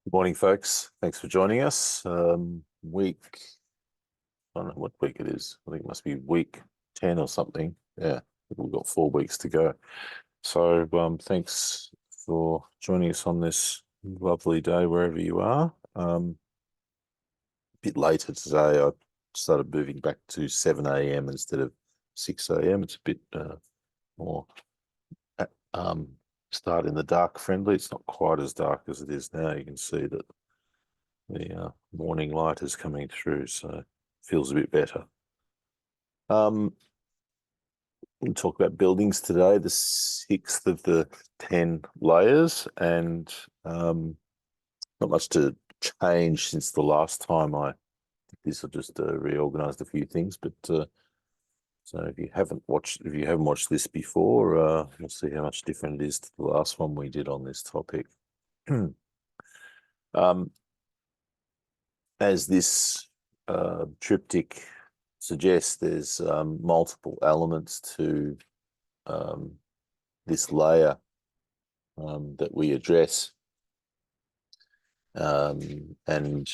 Good morning, folks. Thanks for joining us. I don't know what week it is. I think it must be week 10 or something. Yeah, we've got 4 weeks to go. So, thanks for joining us on this lovely day, wherever you are. A bit later today, I started moving back to 7 a.m. instead of 6 a.m. It's a bit more uh, um, start in the dark friendly. It's not quite as dark as it is now. You can see that the morning light is coming through, so it feels a bit better. We'll talk about buildings today, the sixth of the 10 layers, and not much to change since the last time I did this. I just reorganized a few things, but so if you haven't watched this before, we'll see how much different it is to the last one we did on this topic. um, as this triptych suggests, there's multiple elements to this layer that we address. And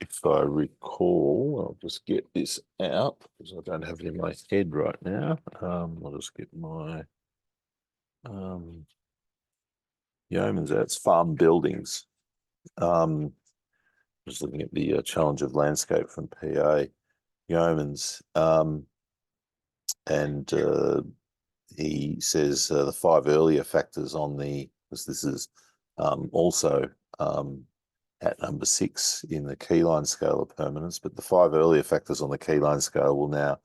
if I recall, I'll just get this out because I don't have it in my head right now. I'll just get my yeoman's out. It's farm buildings. Just looking at the challenge of landscape from PA yeoman's, and he says the five earlier factors on the, because this is also at number 6 in the keyline scale of permanence, but the 5 earlier factors on the keyline scale will now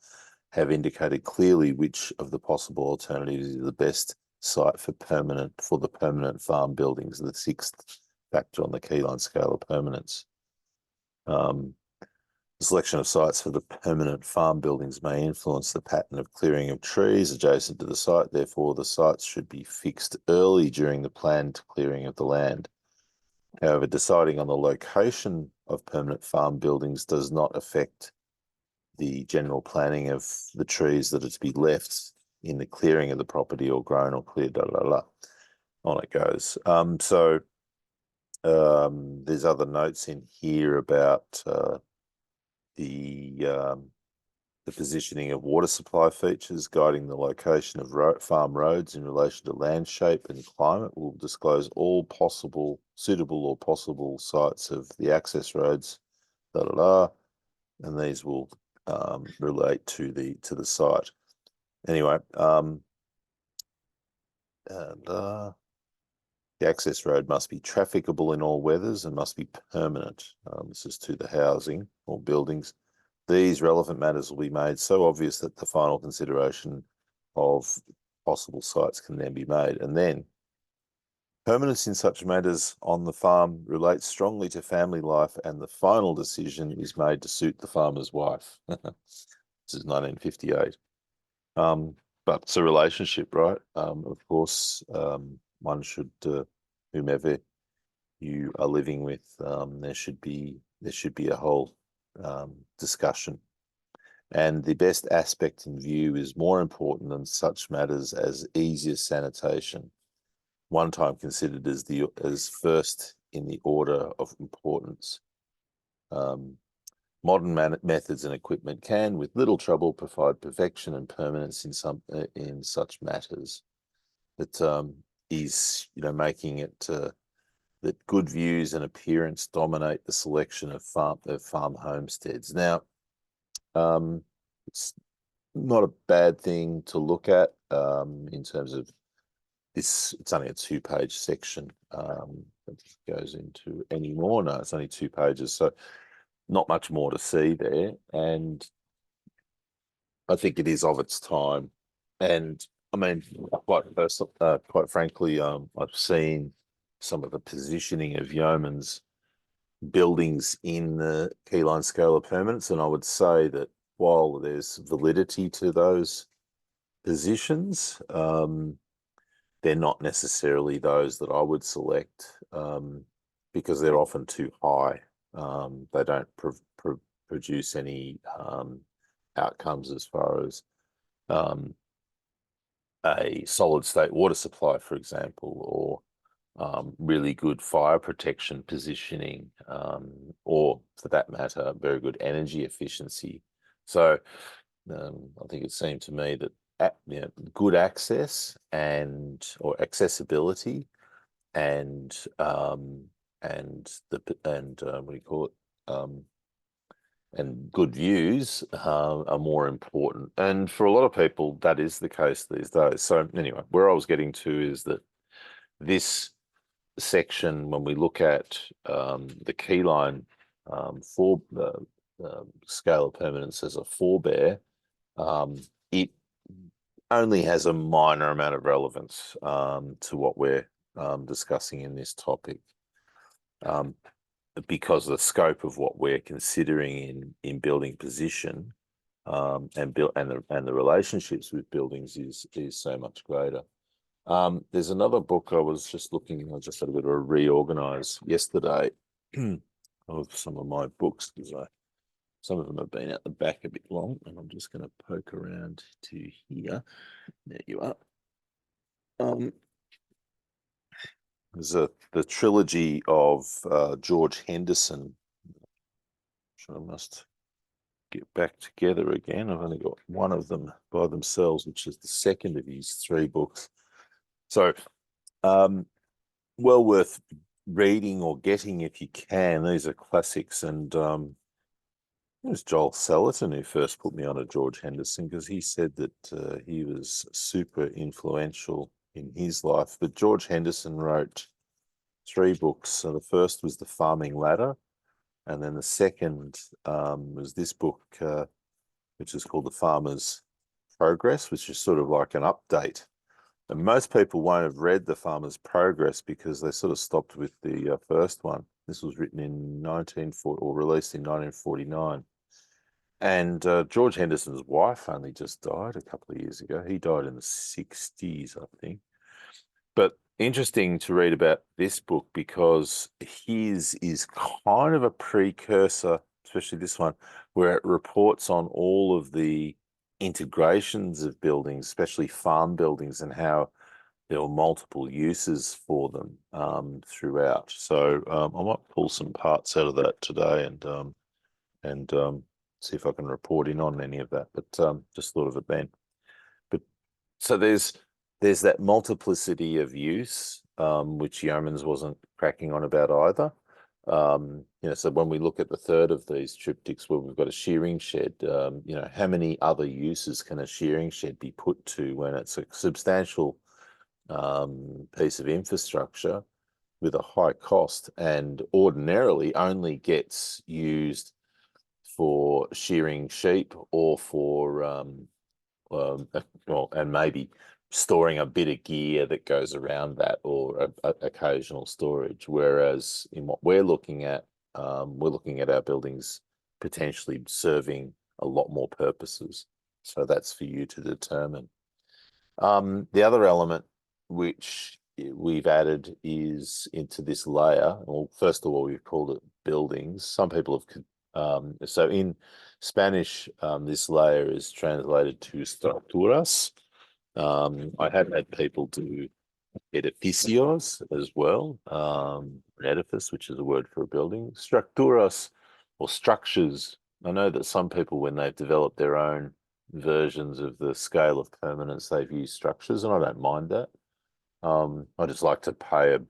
have indicated clearly which of the possible alternatives is the best site for the permanent farm buildings, the 6th factor on the keyline scale of permanence. The selection of sites for the permanent farm buildings may influence the pattern of clearing of trees adjacent to the site. Therefore, the sites should be fixed early during the planned clearing of the land. However, deciding on the location of permanent farm buildings does not affect the general planning of the trees that are to be left in the clearing of the property or grown or cleared, on it goes. There's other notes in here about the positioning of water supply features, guiding the location of farm roads in relation to land shape and climate. Will disclose all possible suitable or possible sites of the access roads, and these will relate to the site. Anyway, the access road must be trafficable in all weathers and must be permanent. This is to the housing or buildings. These relevant matters will be made so obvious that the final consideration of possible sites can then be made. And then permanence in such matters on the farm relates strongly to family life, and the final decision is made to suit the farmer's wife. This is 1958. But it's a relationship, right? Of course, one should, whomever you are living with, there should be a whole discussion. And the best aspect in view is more important than such matters as easier sanitation, one time considered as first in the order of importance. Modern methods and equipment can, with little trouble, provide perfection and permanence in such matters. That is, making it that good views and appearance dominate the selection of farm homesteads. Now, it's not a bad thing to look at in terms of this. It's only a 2-page section that goes into any more. No, it's only 2 pages, so not much more to see there. And I think it is of its time. And I mean, quite frankly, I've seen some of the positioning of yeoman's buildings in the keyline scale of permanence, and I would say that while there's validity to those positions, they're not necessarily those that I would select because they're often too high. They don't produce any outcomes as far as a solid state water supply, for example, really good fire protection positioning, or for that matter, very good energy efficiency. So I think it seemed to me that good access or accessibility and what do you call it? And good views are more important. And for a lot of people, that is the case these days. So anyway, where I was getting to is that this section, when we look at the keyline for the scale of permanence as a forebear, it only has a minor amount of relevance to what we're discussing in this topic. Because the scope of what we're considering in building position and the relationships with buildings is so much greater. There's another book I was just looking. I just had a bit of a reorganize yesterday of some of my books because some of them have been out the back a bit long, and I'm just going to poke around to here. There you are. There's the trilogy of George Henderson. I must get back together again. I've only got one of them by themselves, which is the second of his 3 books. So, well worth reading or getting if you can. These are classics, and it was Joel Salatin who first put me on a George Henderson because he said that he was super influential in his life. But George Henderson wrote 3 books. So the first was The Farming Ladder, and then the second was this book, which is called The Farmer's Progress, which is sort of like an update. And most people won't have read The Farmer's Progress because they sort of stopped with the first one. This was written in 1940 or released in 1949. And George Henderson's wife only just died a couple of years ago. He died in the 60s, I think. But interesting to read about this book because his is kind of a precursor, especially this one, where it reports on all of the integrations of buildings, especially farm buildings, and how there were multiple uses for them throughout. So I might pull some parts out of that today and see if I can report in on any of that. But just thought of it then. But so there's that multiplicity of use, which Yeomans wasn't cracking on about either. So when we look at the third of these triptychs where we've got a shearing shed, how many other uses can a shearing shed be put to when it's a substantial piece of infrastructure with a high cost and ordinarily only gets used for shearing sheep or for and maybe storing a bit of gear that goes around that or occasional storage. Whereas in what we're looking at our buildings potentially serving a lot more purposes. So that's for you to determine. The other element which we've added is into this layer. Well, first of all, we've called it buildings. Some people have so in Spanish, this layer is translated to estructuras. I have had people do edificios as well, an edifice, which is a word for a building. Structuras or structures. I know that some people, when they've developed their own versions of the scale of permanence, they've used structures, and I don't mind that. I just like to pay a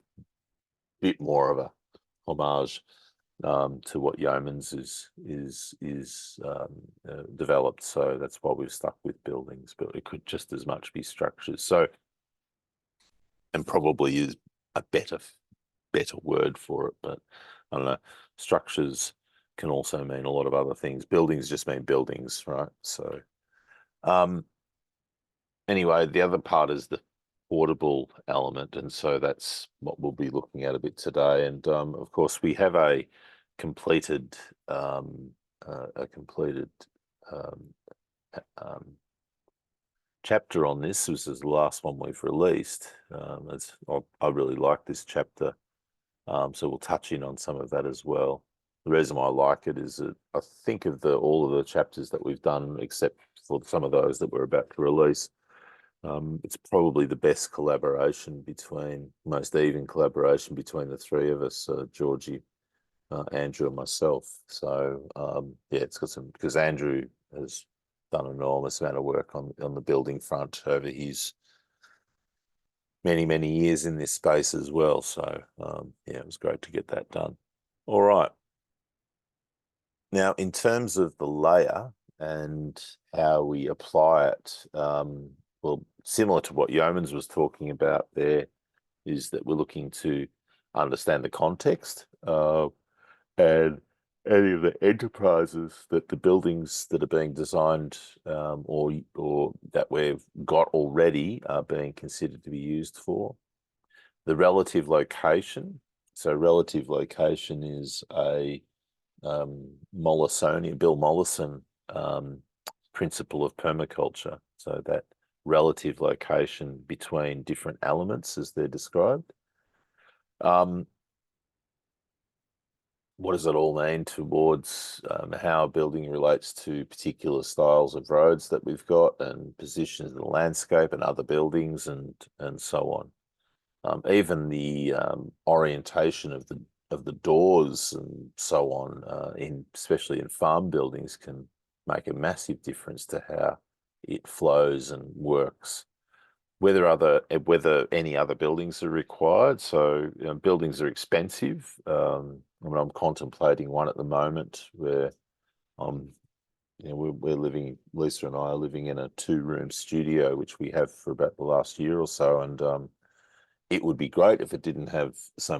bit more of a homage to what Yeomans is developed. So that's why we've stuck with buildings, but it could just as much be structures. So, and probably is a better word for it, but I don't know. Structures can also mean a lot of other things. Buildings just mean buildings, right? So, anyway, the other part is the portable element, and so that's what we'll be looking at a bit today. And of course, we have a completed chapter on this. This is the last one we've released. I really like this chapter, so we'll touch in on some of that as well. The reason why I like it is that I think of all of the chapters that we've done, except for some of those that we're about to release, It's probably the best collaboration most even collaboration between the three of us, Georgie, Andrew and myself. So yeah, it's got some, because Andrew has done an enormous amount of work on the building front over his many years in this space as well. So yeah, it was great to get that done. All right. Now, in terms of the layer and how we apply it, well, similar to what Yeomans was talking about there, is that we're looking to understand the context and any of the enterprises that the buildings that are being designed or that we've got already are being considered to be used for. The relative location. So relative location is a Bill Mollison principle of permaculture. So that relative location between different elements as they're described. What does it all mean towards how a building relates to particular styles of roads that we've got and positions in the landscape and other buildings and so on. Even the orientation of the doors and so on, especially in farm buildings, can make a massive difference to how it flows and works. Whether any other buildings are required. So buildings are expensive. I'm contemplating one at the moment where we're living. Lisa and I are living in a 2-room studio, which we have for about the last year or so, and it would be great if it didn't have so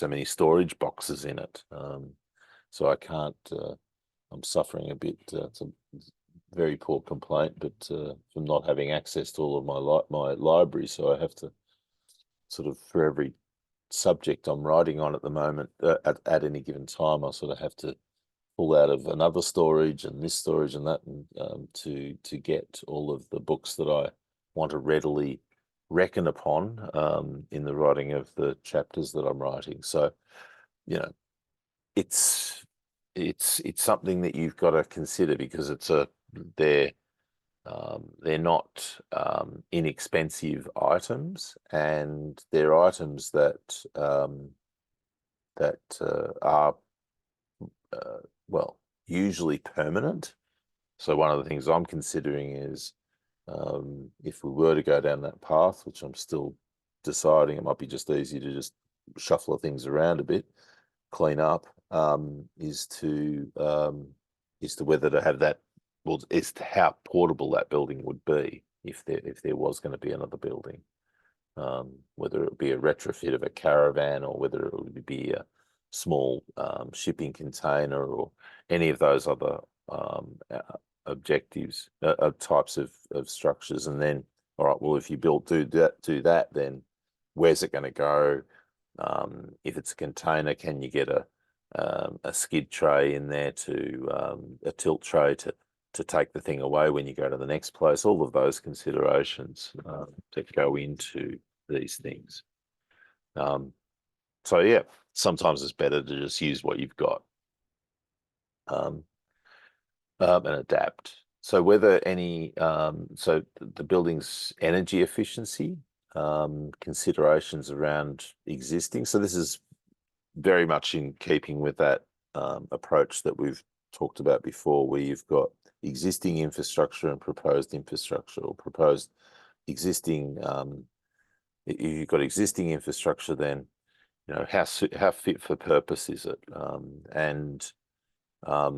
many storage boxes in it. So I can't. I'm suffering a bit. It's a very poor complaint, but from not having access to all of my library, so I have to sort of, for every subject I'm writing on at the moment, at any given time, I sort of have to pull out of another storage and this storage and that, and to get all of the books that I want to readily reckon upon in the writing of the chapters that I'm writing. So, you know, it's something that you've got to consider, because they're not inexpensive items, and they're items that are well, usually permanent. So one of the things I'm considering is if we were to go down that path, which I'm still deciding, it might be just easy to just shuffle things around a bit, clean up, is to whether to have that, well, as to how portable that building would be if there was going to be another building, whether it would be a retrofit of a caravan or whether it would be a small shipping container or any of those other objectives, types of structures. And then, all right, well, if you do that, then where's it going to go? If it's a container, can you get a skid tray in there a tilt tray to take the thing away when you go to the next place? All of those considerations that go into these things. So yeah, sometimes it's better to just use what you've got and adapt. So so the building's energy efficiency, considerations around existing. So this is very much in keeping with that approach that we've talked about before, where you've got existing infrastructure and proposed infrastructure, or proposed existing. You've got existing infrastructure, then how fit for purpose is it? And I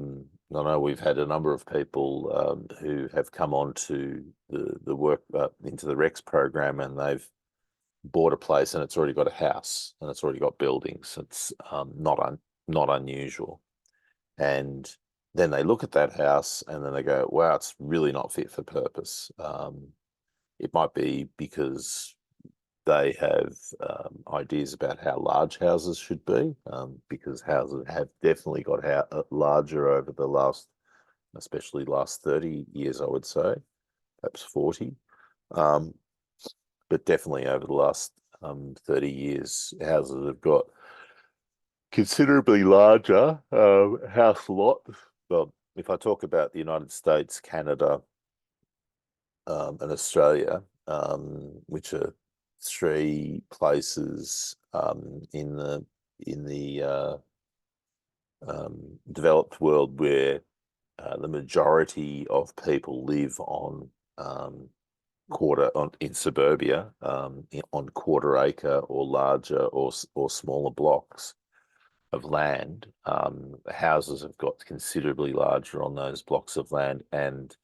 know we've had a number of people who have come on to the work into the Rex program, and they've bought a place and it's already got a house and it's already got buildings. It's not unusual. And then they look at that house and then they go, wow, it's really not fit for purpose. It might be because they have ideas about how large houses should be, because houses have definitely got larger over the especially last 30 years, I would say, perhaps 40. But definitely over the last 30 years, houses have got considerably larger house lots. Well, if I talk about the United States, Canada, and Australia, which are three places in the developed world where the majority of people live on in suburbia, on quarter acre or larger or smaller blocks of land. Houses have got considerably larger on those blocks of land, and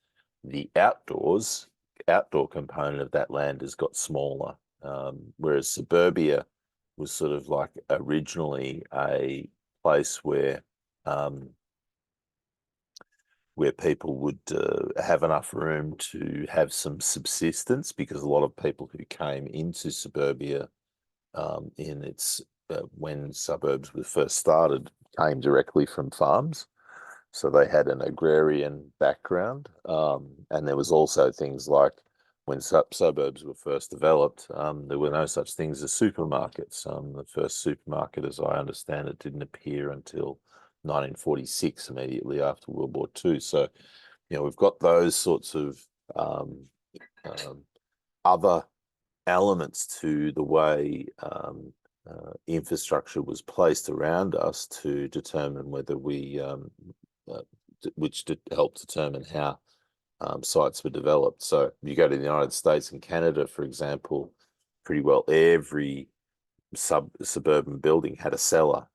the outdoor component of that land has got smaller. Whereas suburbia was sort of like originally a place where people would have enough room to have some subsistence, because a lot of people who came into suburbia in its when suburbs were first started came directly from farms. So they had an agrarian background. And there was also things like when suburbs were first developed, there were no such things as supermarkets. The first supermarket, as I understand it, didn't appear until 1946, immediately after World War II. So, we've got those sorts of other elements to the way infrastructure was placed around us to determine whether which help determine how sites were developed. So you go to the United States and Canada, for example, pretty well every suburban building had a cellar,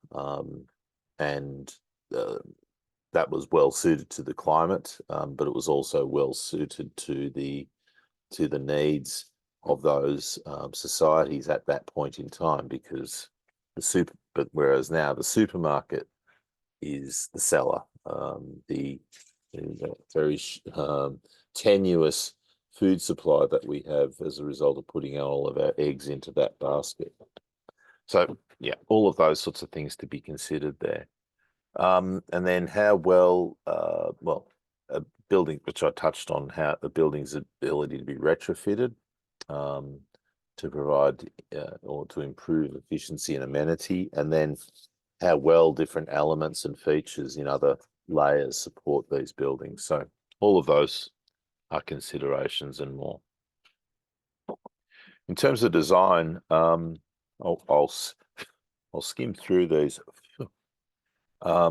and that was well suited to the climate, but it was also well suited to the needs of those societies at that point in time, because whereas now the supermarket is the cellar, the very tenuous food supply that we have as a result of putting all of our eggs into that basket. So yeah, all of those sorts of things to be considered there. And then how a building, which I touched on, how the building's ability to be retrofitted to provide or to improve efficiency and amenity, and then how well different elements and features in other layers support these buildings. So all of those are considerations and more. In terms of design, I'll skim through these. I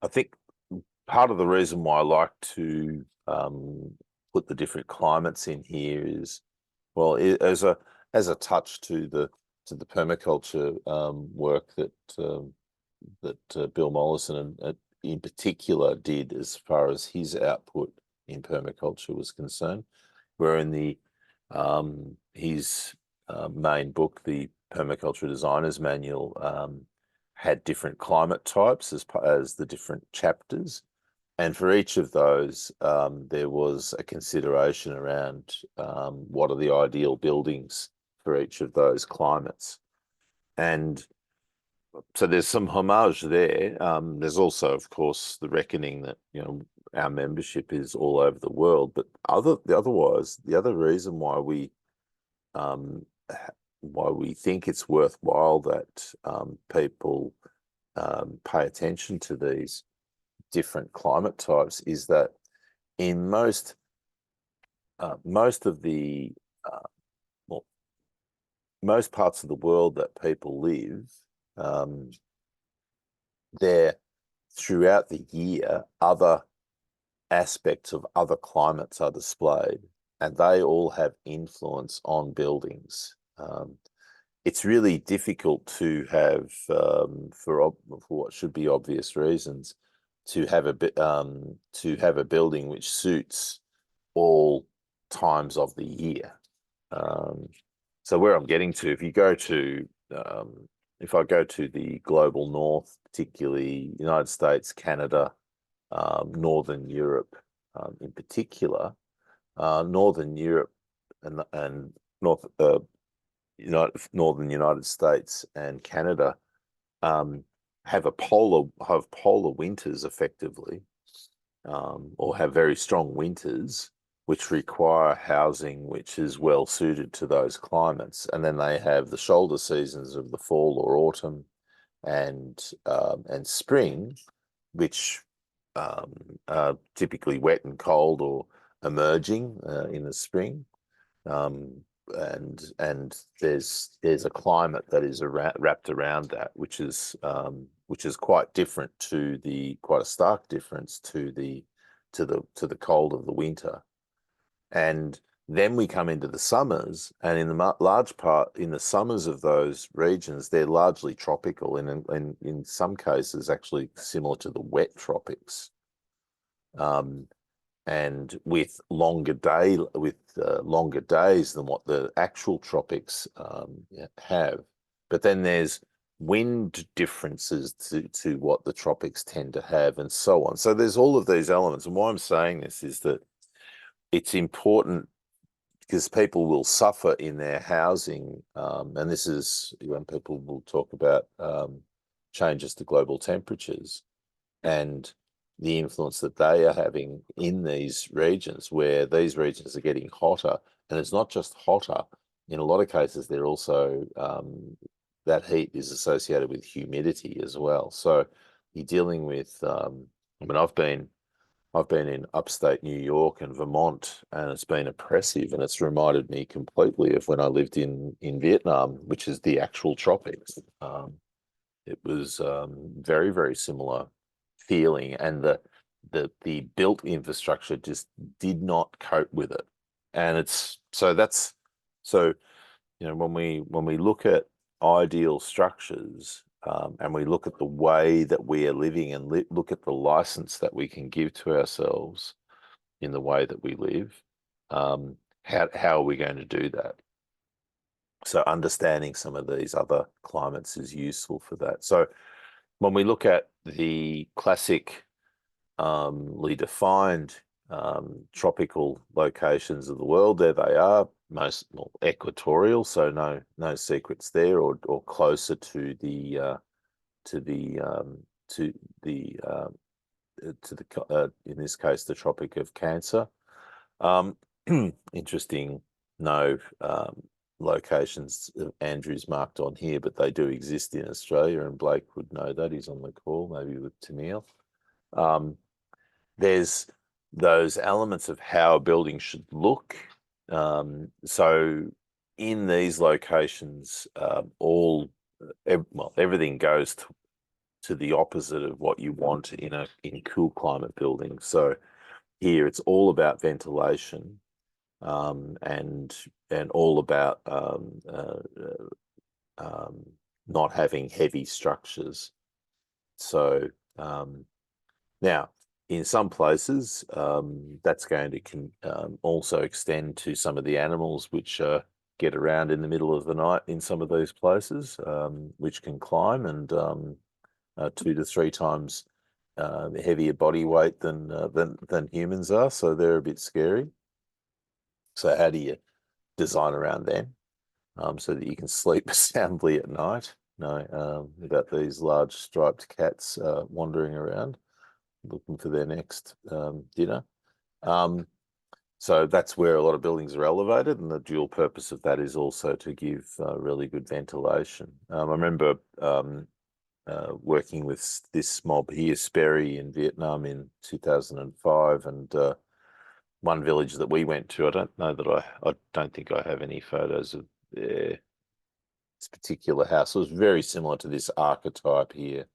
think part of the reason why I like to put the different climates in here is, well, as a touch to the permaculture work that Bill Mollison in particular did, as far as his output in permaculture was concerned, where in the his main book, the Permaculture Designer's Manual, had different climate types as the different chapters. And for each of those, there was a consideration around what are the ideal buildings for each of those climates. And so there's some homage there. There's also, of course, the reckoning that, our membership is all over the world. But otherwise, the other reason why we think it's worthwhile that people pay attention to these different climate types is that in most of the most parts of the world that people live, there throughout the year, other aspects of other climates are displayed, and they all have influence on buildings. It's really difficult to have, for what should be obvious reasons, to have a building which suits all times of the year. So where I'm getting to, if I go to the global north, particularly United States, Canada, Northern Europe, in particular, Northern Europe and Northern United States and Canada have polar winters effectively, or have very strong winters, which require housing which is well suited to those climates. And then they have the shoulder seasons of the fall or autumn and spring, which are typically wet and cold or emerging in the spring. Um, and there's a climate that is wrapped around that, which is quite different to quite a stark difference to the cold of the winter. And then we come into the summers, and in the large part in the summers of those regions, they're largely tropical, and in some cases actually similar to the wet tropics. Um, and with longer days than what the actual tropics have. But then there's wind differences to what the tropics tend to have, and so on. So there's all of these elements. And why I'm saying this is that it's important because people will suffer in their housing, and this is when people will talk about changes to global temperatures and the influence that they are having in these regions, where these regions are getting hotter. And it's not just hotter. In a lot of cases, they're also that heat is associated with humidity as well. So you're dealing with. I mean, I've been in upstate New York and Vermont, and it's been oppressive, and it's reminded me completely of when I lived in Vietnam, which is the actual tropics. It was very, very similar feeling, and the built infrastructure just did not cope with it. And it's so that's so when we look at ideal structures, and we look at the way that we are living, and look at the license that we can give to ourselves in the way that we live, how are we going to do that? So understanding some of these other climates is useful for that. So when we look at the classically defined tropical locations of the world, there they are, most equatorial, so no secrets there, or closer to the to the to the in this case the Tropic of Cancer. Um, Interesting, no locations of Andrew's marked on here, but they do exist in Australia, and Blake would know that. He's on the call, maybe with Tennille. There's those elements of how a building should look. So in these locations, everything goes to the opposite of what you want in cool climate buildings. So here it's all about ventilation, and all about not having heavy structures. So now, in some places, that's going to also extend to some of the animals which get around in the middle of the night in some of these places, which can climb, and 2 to 3 times heavier body weight than humans are. So they're a bit scary. So how do you design around them so that you can sleep soundly at night? No, without these large striped cats wandering around looking for their next dinner. So that's where a lot of buildings are elevated, and the dual purpose of that is also to give really good ventilation. I remember working with this mob here, Sperry, in Vietnam in 2005, and one village that we went to, I don't know that I don't think I have any photos of this particular house. It was very similar to this archetype here.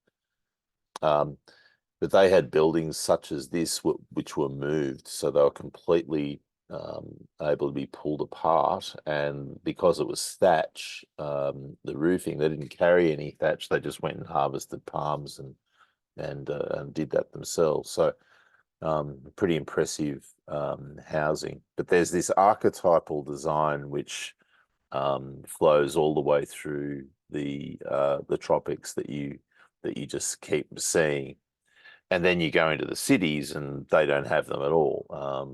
But they had buildings such as this, which were moved, so they were completely able to be pulled apart. And because it was thatch, the roofing, they didn't carry any thatch. They just went and harvested palms and did that themselves. So pretty impressive housing. But there's this archetypal design which flows all the way through the tropics that you just keep seeing. And then you go into the cities and they don't have them at all.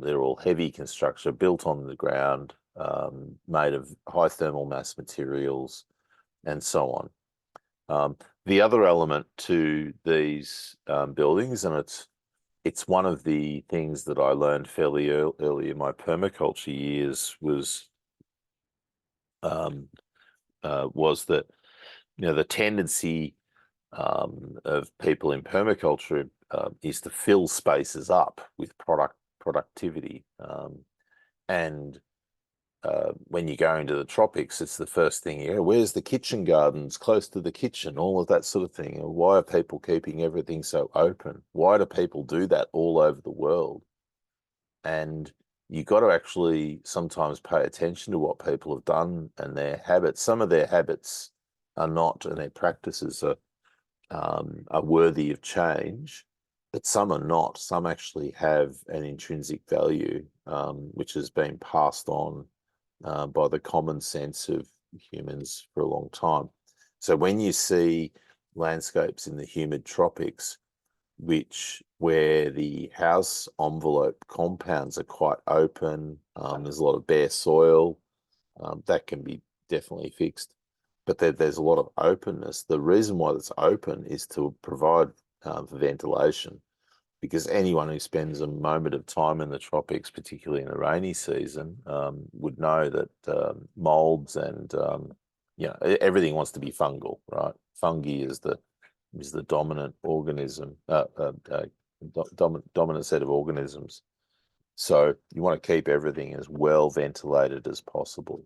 They're all heavy construction, built on the ground, made of high thermal mass materials, and so on. The other element to these buildings, and it's one of the things that I learned fairly early in my permaculture years, was that the tendency of people in permaculture is to fill spaces up with productivity. And when you go into the tropics, it's the first thing you go, where's the kitchen gardens close to the kitchen, all of that sort of thing. And why are people keeping everything so open? Why do people do that all over the world? And you got to actually sometimes pay attention to what people have done and their habits. Some of their habits are not, and their practices are worthy of change, but some are not. Some actually have an intrinsic value, which has been passed on by the common sense of humans for a long time. So when you see landscapes in the humid tropics, where the house envelope compounds are quite open, there's a lot of bare soil, that can be definitely fixed. But there's a lot of openness. The reason why it's open is to provide for ventilation, because anyone who spends a moment of time in the tropics, particularly in the rainy season, would know that molds and everything wants to be fungal, right? Fungi is the dominant organism, dominant set of organisms. So you want to keep everything as well ventilated as possible.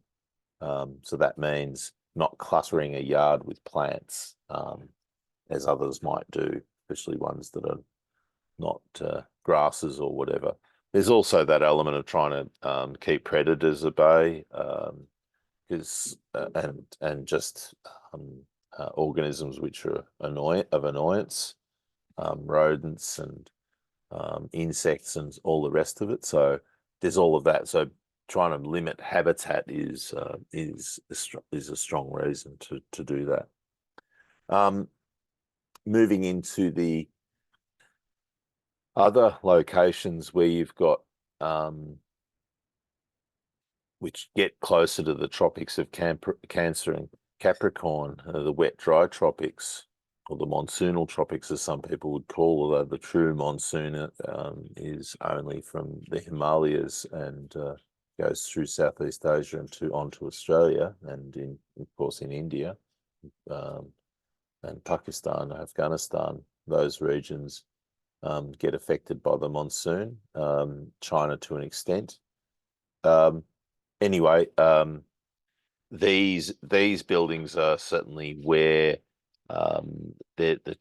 So that means not cluttering a yard with plants, as others might do, especially ones that are not grasses or whatever. There's also that element of trying to keep predators at bay, because and just organisms which are of annoyance, rodents and insects and all the rest of it. So there's all of that. So trying to limit habitat is a strong reason to do that. Moving into the other locations where you've got which get closer to the tropics of Cancer and Capricorn, the wet, dry tropics, or the monsoonal tropics, as some people would call, although the true monsoon is only from the Himalayas and goes through Southeast Asia and onto Australia, and of course in India and Pakistan, Afghanistan. Those regions get affected by the monsoon. China to an extent. Anyway, these buildings are certainly where the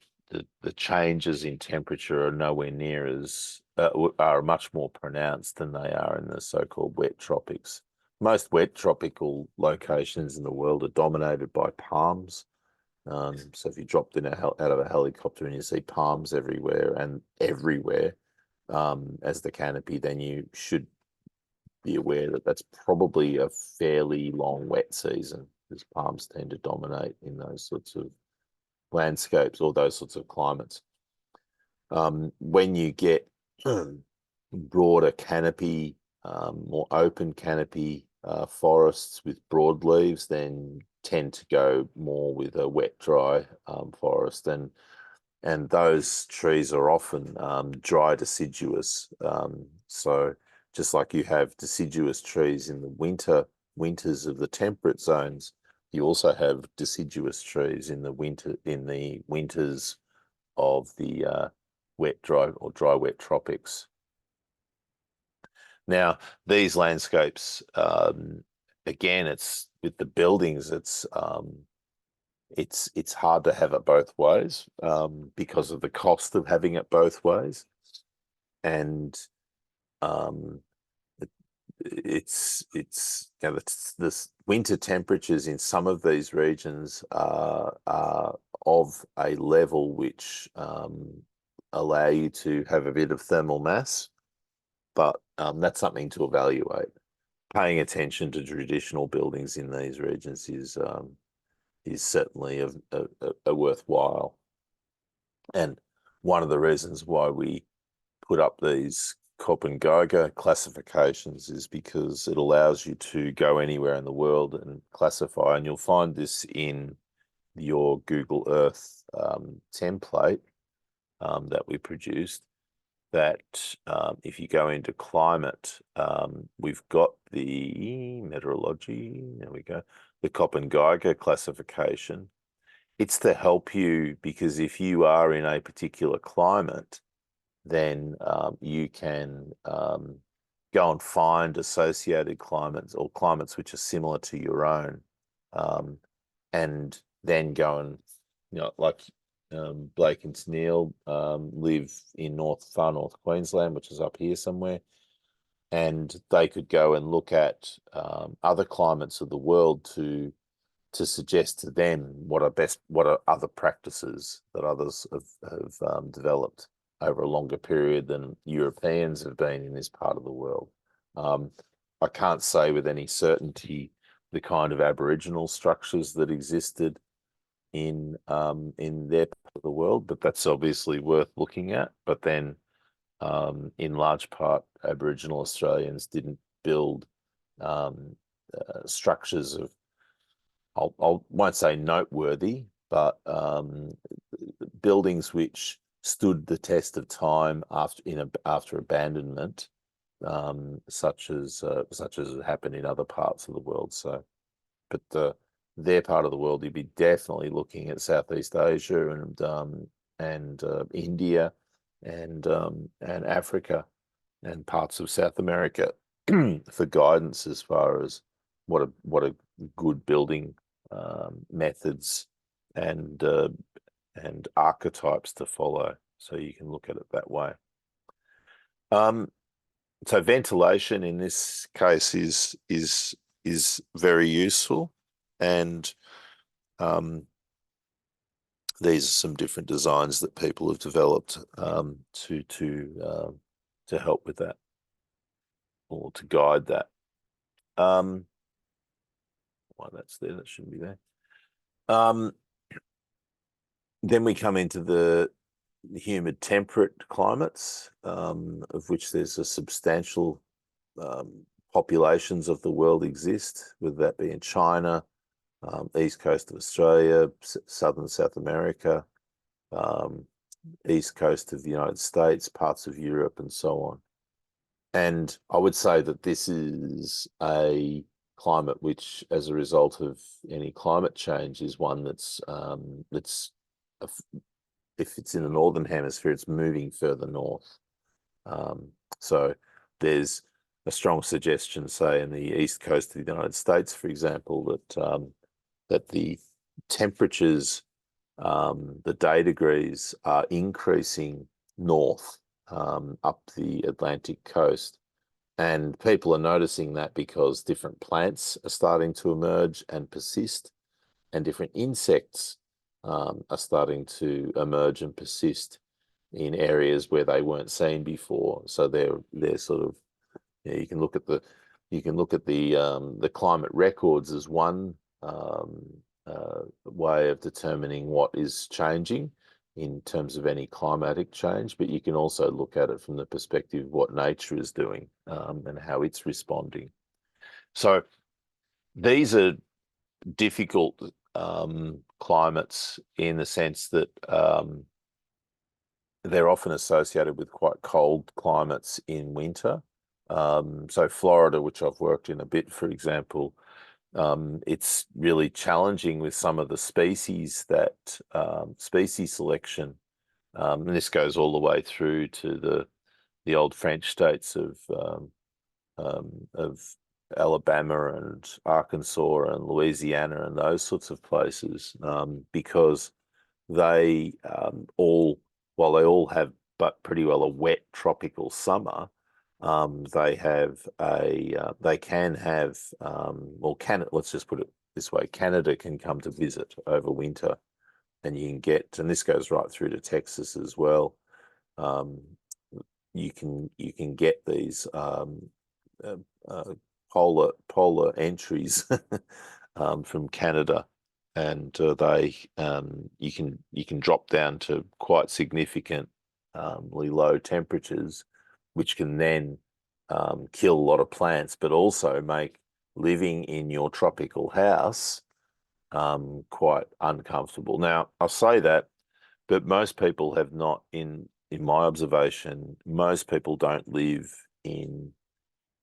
changes in temperature are nowhere near as are much more pronounced than they are in the so-called wet tropics. Most wet tropical locations in the world are dominated by palms. So if you dropped out of a helicopter and you see palms everywhere as the canopy, then you should be aware that that's probably a fairly long wet season, because palms tend to dominate in those sorts of landscapes or those sorts of climates. When you get broader canopy, more open canopy forests with broad leaves, then tend to go more with a wet, dry forest, and those trees are often dry deciduous. So just like you have deciduous trees in the winters of the temperate zones, you also have deciduous trees in the winters of the wet, dry, or dry, wet tropics. Now, these landscapes, again, it's with the buildings, it's hard to have it both ways because of the cost of having it both ways, and this winter temperatures in some of these regions are of a level which allow you to have a bit of thermal mass, but that's something to evaluate. Paying attention to traditional buildings in these regions is certainly a worthwhile. And one of the reasons why we put up these Köppen Geiger classifications is because it allows you to go anywhere in the world and classify, and you'll find this in your Google Earth template that we produced, that if you go into climate, we've got the meteorology, there we go, the Köppen Geiger classification. It's to help you, because if you are in a particular climate, then you can go and find associated climates or climates which are similar to your own, and then go and, like Blake and Tennille live in far north Queensland, which is up here somewhere, and they could go and look at other climates of the world to suggest to them what are other practices that others have developed over a longer period than Europeans have been in this part of the world. I can't say with any certainty the kind of Aboriginal structures that existed in their part of the world, but that's obviously worth looking at. But then, in large part, Aboriginal Australians didn't build structures of, I won't say noteworthy, but buildings which stood the test of time after abandonment, such as it happened in other parts of the world. So, but their part of the world, you'd be definitely looking at Southeast Asia and India and Africa and parts of South America for guidance as far as what a good building methods and archetypes to follow. So you can look at it that way. So ventilation in this case is very useful, and these are some different designs that people have developed to help with that or to guide that. Why that's there, that shouldn't be there. Then we come into the humid temperate climates, of which there's a substantial populations of the world exist, whether that be in China, east coast of Australia, southern South America, east coast of the United States, parts of Europe, and so on. And I would say that this is a climate which, as a result of any climate change, is one that's if it's in the northern hemisphere, it's moving further north. So there's a strong suggestion, say, in the east coast of the United States, for example, that the temperatures, the day degrees, are increasing north up the Atlantic coast. And people are noticing that because different plants are starting to emerge and persist, and different insects are starting to emerge and persist in areas where they weren't seen before. So they're sort of, you can look at the climate records as one way of determining what is changing in terms of any climatic change, but you can also look at it from the perspective of what nature is doing and how it's responding. So these are difficult climates in the sense that they're often associated with quite cold climates in winter. So Florida, which I've worked in a bit, for example, it's really challenging with some of the species species selection. And this goes all the way through to the old French states of Alabama and Arkansas and Louisiana and those sorts of places, because they while they all have but pretty well a wet tropical summer, they can have, let's just put it this way, Canada can come to visit over winter, and and this goes right through to Texas as well. You can get these polar entries from Canada, and you can drop down to quite significantly low temperatures, which can then kill a lot of plants, but also make living in your tropical house quite uncomfortable. Now, I'll say that, but most people have not, in my observation, most people don't live in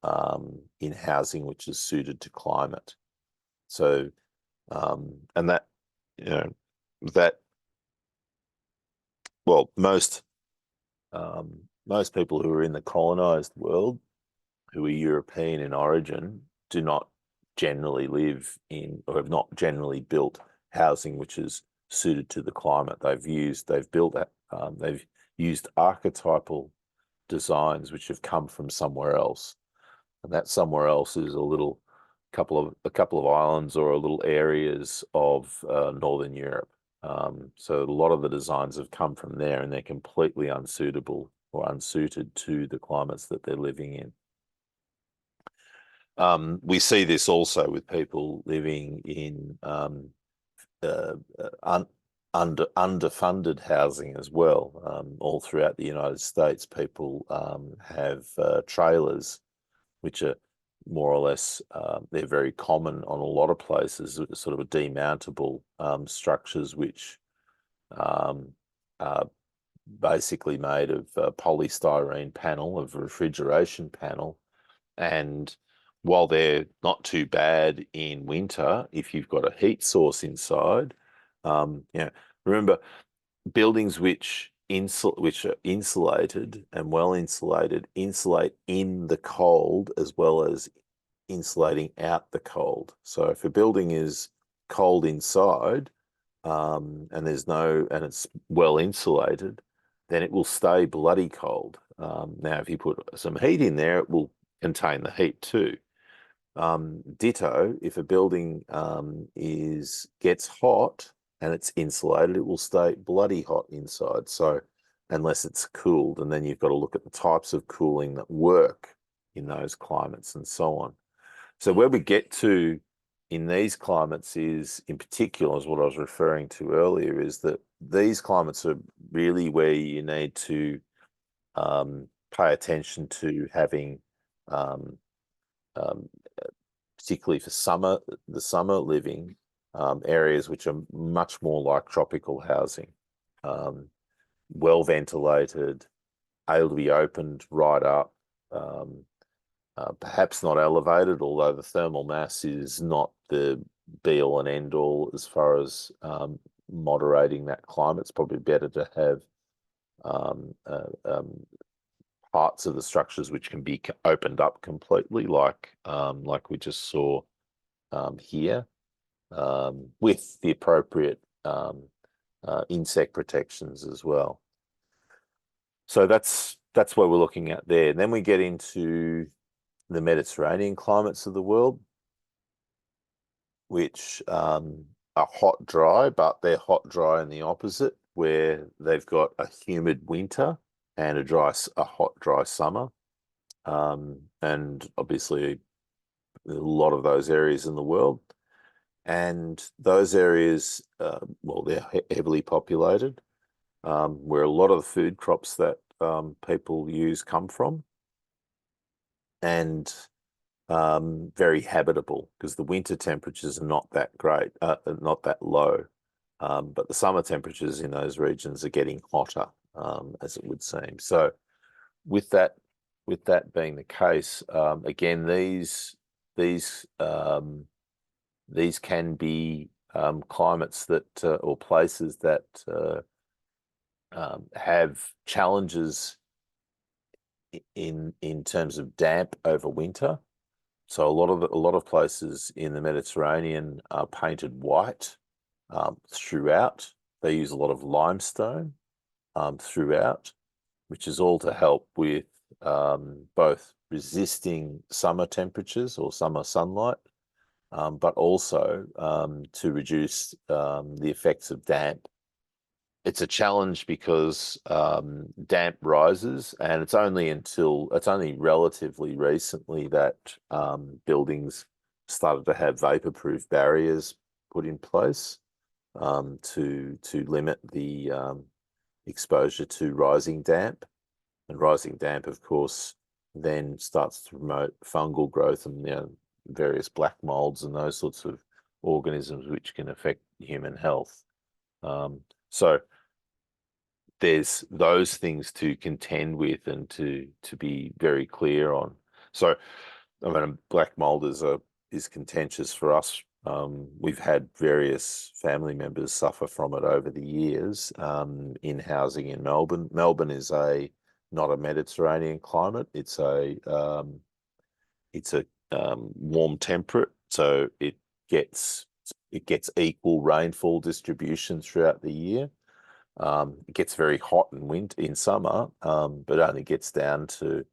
housing which is suited to climate. So, and that, you know, that, well, most most people who are in the colonized world, who are European in origin, do not generally live in, or have not generally built housing which is suited to the climate. They've used archetypal designs which have come from somewhere else, and that somewhere else is a couple of islands or a little areas of Northern Europe. So a lot of the designs have come from there, and they're completely unsuitable or unsuited to the climates that they're living in. We see this also with people living in underfunded housing as well. All throughout the United States, people have trailers, which are more or less, they're very common on a lot of places, sort of a demountable structures, which are basically made of polystyrene panel, of refrigeration panel. And while they're not too bad in winter, if you've got a heat source inside, remember, buildings which are insulated and well insulated insulate in the cold as well as insulating out the cold. So if a building is cold inside, and it's well insulated, then it will stay bloody cold. Now, if you put some heat in there, it will contain the heat too. Ditto, if a building gets hot and it's insulated, it will stay bloody hot inside. So unless it's cooled, and then you've got to look at the types of cooling that work in those climates and so on. So where we get to in these climates is, in particular, is what I was referring to earlier, is that these climates are really where you need to pay attention to having, particularly for the summer living, areas which are much more like tropical housing, well ventilated, able to be opened right up, perhaps not elevated, although the thermal mass is not the be all and end all as far as moderating that climate. It's probably better to have parts of the structures which can be opened up completely, like we just saw here, with the appropriate insect protections as well. So that's what we're looking at there. And then we get into the Mediterranean climates of the world, which are hot, dry, but they're hot, dry in the opposite, where they've got a humid winter and a hot, dry summer. And obviously a lot of those areas in the world. And those areas, well, they're heavily populated, where a lot of the food crops that people use come from, and very habitable, because the winter temperatures are not that great, not that low, but the summer temperatures in those regions are getting hotter, as it would seem. So with that being the case, again, these can be climates that or places that have challenges in terms of damp over winter. So a lot of places in the Mediterranean are painted white throughout. They use a lot of limestone throughout, which is all to help with both resisting summer temperatures or summer sunlight, but also to reduce the effects of damp. It's a challenge because damp rises, and it's only relatively recently that buildings started to have vapor-proof barriers put in place to limit the exposure to rising damp. And rising damp, of course, then starts to promote fungal growth and various black molds and those sorts of organisms which can affect human health. So there's those things to contend with and to be very clear on. So, I mean, black mold is contentious for us. We've had various family members suffer from it over the years in housing in Melbourne. Melbourne is a not a Mediterranean climate. It's a warm temperate, so gets it gets equal rainfall distribution throughout the year. It gets very hot in summer, but only gets down to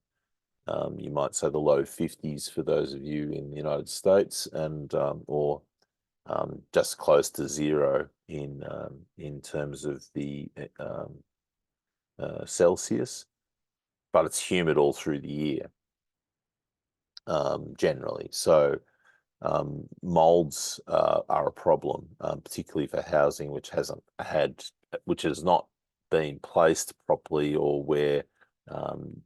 you might say the low 50s for those of you in the United States, and or just close to zero in terms of the Celsius, but it's humid all through the year generally. So molds are a problem, particularly for housing which has not been placed properly, or where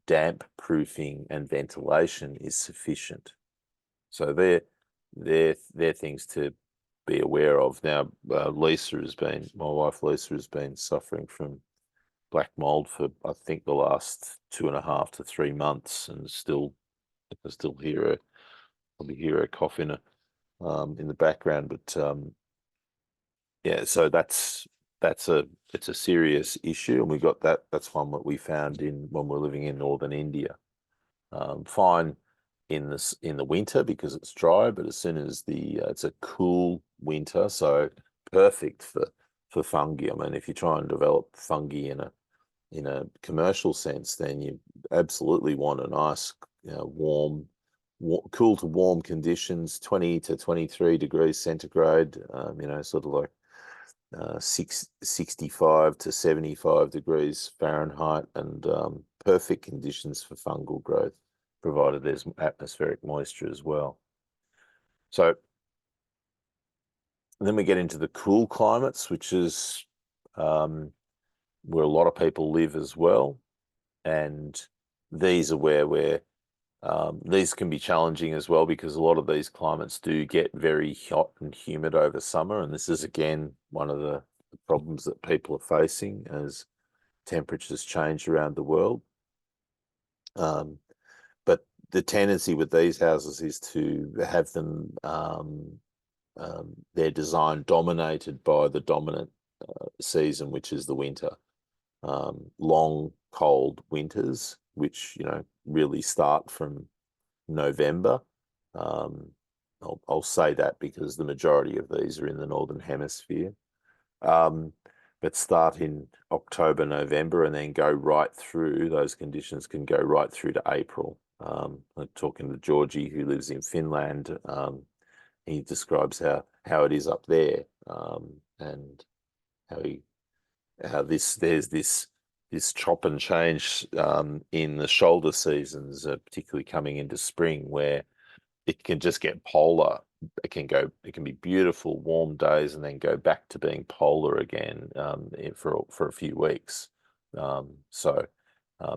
damp proofing and ventilation is sufficient. So they're things to be aware of. Now, my wife Lisa has been suffering from black mold for, I think, the last 2.5 to 3 months, and I can still probably hear her cough in the background. But yeah, so it's a serious issue, and we got that's one that we found when we're living in northern India. Fine in the winter because it's dry, but as soon as it's a cool winter, so perfect for fungi. I mean, if you try and develop fungi in a commercial sense, then you absolutely want a nice, cool to warm conditions, 20 to 23 degrees centigrade, sort of like 65 to 75 degrees Fahrenheit, and perfect conditions for fungal growth, provided there's atmospheric moisture as well. So then we get into the cool climates, which is where a lot of people live as well. And these are where these can be challenging as well, because a lot of these climates do get very hot and humid over summer. And this is, again, one of the problems that people are facing as temperatures change around the world. But the tendency with these houses is to have them, their design dominated by the dominant season, which is the winter. Long, cold winters, which, really start from November. I'll say that because the majority of these are in the Northern Hemisphere. But start in October, November, and then go right through. Those conditions can go right through to April. I'm talking to Georgie, who lives in Finland. He describes how it is up there, and how there's this chop and change in the shoulder seasons, particularly coming into spring, where it can just get polar. It can be beautiful warm days and then go back to being polar again for a few weeks. So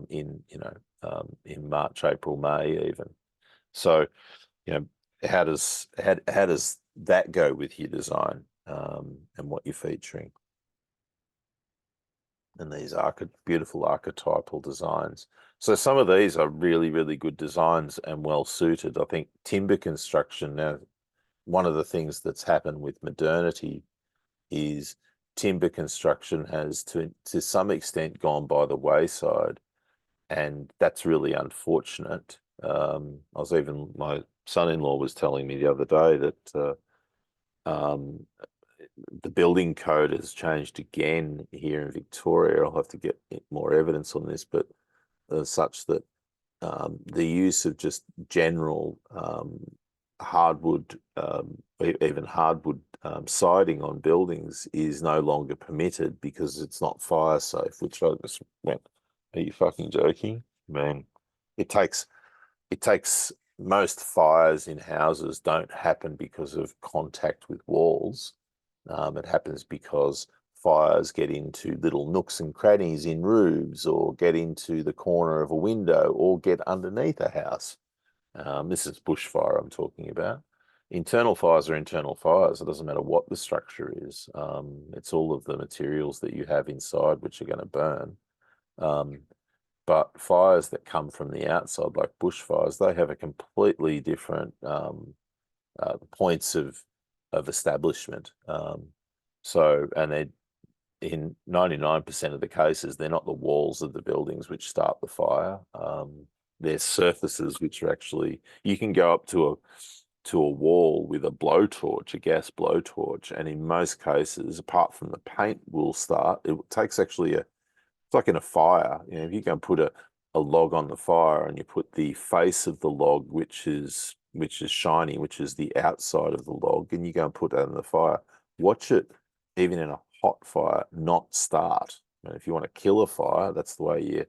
in March, April, May even. So how does that go with your design and what you're featuring? And these beautiful archetypal designs. So some of these are really, really good designs and well suited. I think timber construction, now, one of the things that's happened with modernity is timber construction has to some extent gone by the wayside, and that's really unfortunate. My son-in-law was telling me the other day that the building code has changed again here in Victoria. I'll have to get more evidence on this, but such that the use of just general hardwood, even hardwood siding on buildings is no longer permitted because it's not fire safe, which I just went, are you fucking joking? Man, it takes most fires in houses don't happen because of contact with walls. It happens because fires get into little nooks and crannies in roofs, or get into the corner of a window, or get underneath a house. This is bushfire I'm talking about. Internal fires are internal fires. It doesn't matter what the structure is. It's all of the materials that you have inside which are going to burn. But fires that come from the outside, like bushfires, they have a completely different points of establishment. And in 99% of the cases, they're not the walls of the buildings which start the fire. They're surfaces which are actually, you can go up to a wall with a blowtorch, a gas blowtorch, and in most cases, apart from the paint will start, it takes actually it's like in a fire. If you go and put a log on the fire and you put the face of the log, which is shiny, which is the outside of the log, and you go and put that in the fire, watch it, even in a hot fire, not start. And if you want to kill a fire, that's the way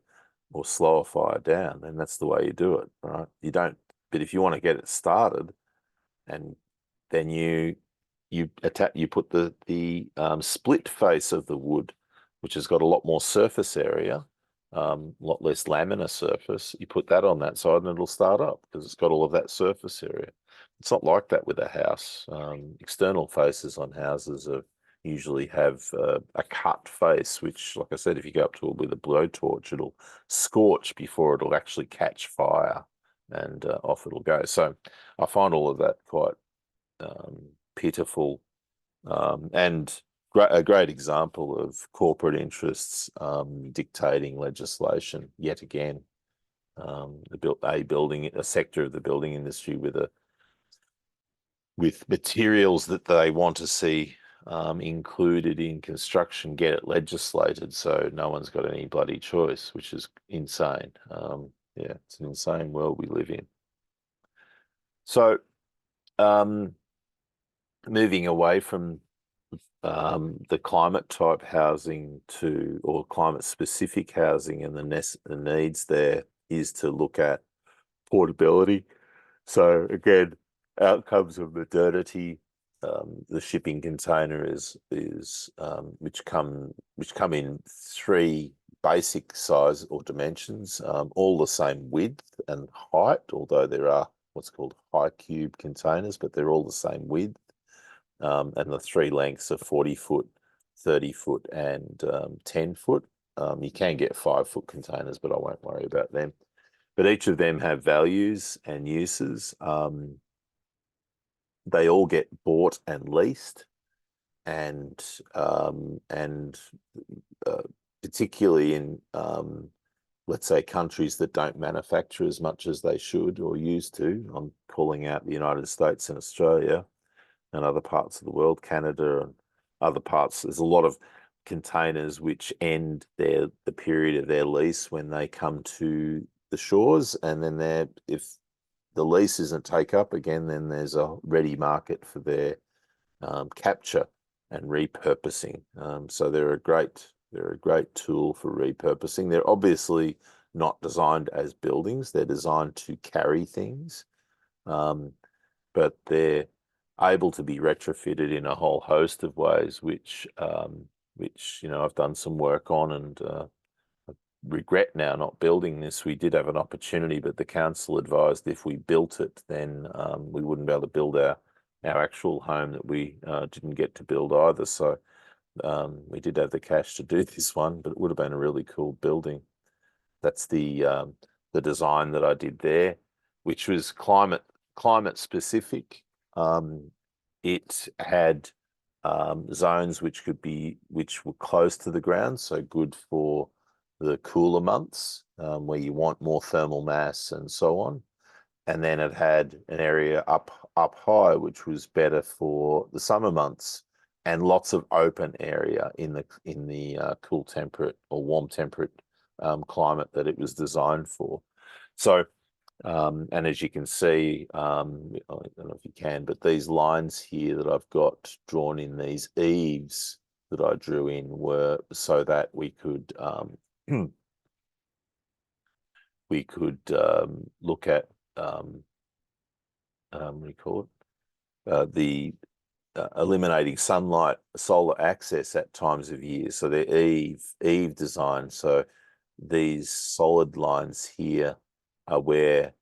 or slow a fire down, then that's the way you do it, right? You don't, but if you want to get it started, and then you put the split face of the wood, which has got a lot more surface area, a lot less laminar surface. You put that on that side and it'll start up because it's got all of that surface area. It's not like that with a house. External faces on houses usually have a cut face, which, like I said, if you go up to it with a blowtorch, it'll scorch before it'll actually catch fire, and off it'll go. So I find all of that quite pitiful, and a great example of corporate interests dictating legislation yet again. A sector of the building industry with materials that they want to see included in construction, get it legislated, so no one's got any bloody choice, which is insane. Yeah, it's an insane world we live in. So, moving away from the climate type housing or climate specific housing, and the needs there is to look at portability. So again, outcomes of modernity, the shipping container is which come in three basic size or dimensions, all the same width and height, although there are what's called high cube containers, but they're all the same width. And the three lengths are 40 foot, 30 foot, and 10 foot. You can get 5-foot containers, but I won't worry about them. But each of them have values and uses. They all get bought and leased, and particularly in let's say countries that don't manufacture as much as they should or used to. I'm calling out the United States and Australia, and other parts of the world, Canada and other parts. There's a lot of containers which end the period of their lease when they come to the shores, and then if the lease isn't take up again, then there's a ready market for their capture and repurposing. So they're a great tool for repurposing. They're obviously not designed as buildings; they're designed to carry things, but they're able to be retrofitted in a whole host of ways, which I've done some work on, and I regret now not building this. We did have an opportunity, but the council advised if we built it, then we wouldn't be able to build our actual home that we didn't get to build either. So we did have the cash to do this one, but it would have been a really cool building. That's the design that I did there, which was climate specific. It had zones which were close to the ground, so good for the cooler months, where you want more thermal mass and so on. And then it had an area up high, which was better for the summer months, and lots of open area in the cool temperate or warm temperate climate that it was designed for. So, and as you can see, I don't know if you can, but these lines here that I've got drawn in, these eaves that I drew in, were so that we could look at what do you call it? The eliminating sunlight, solar access at times of year. So they're eave design. So these solid lines here are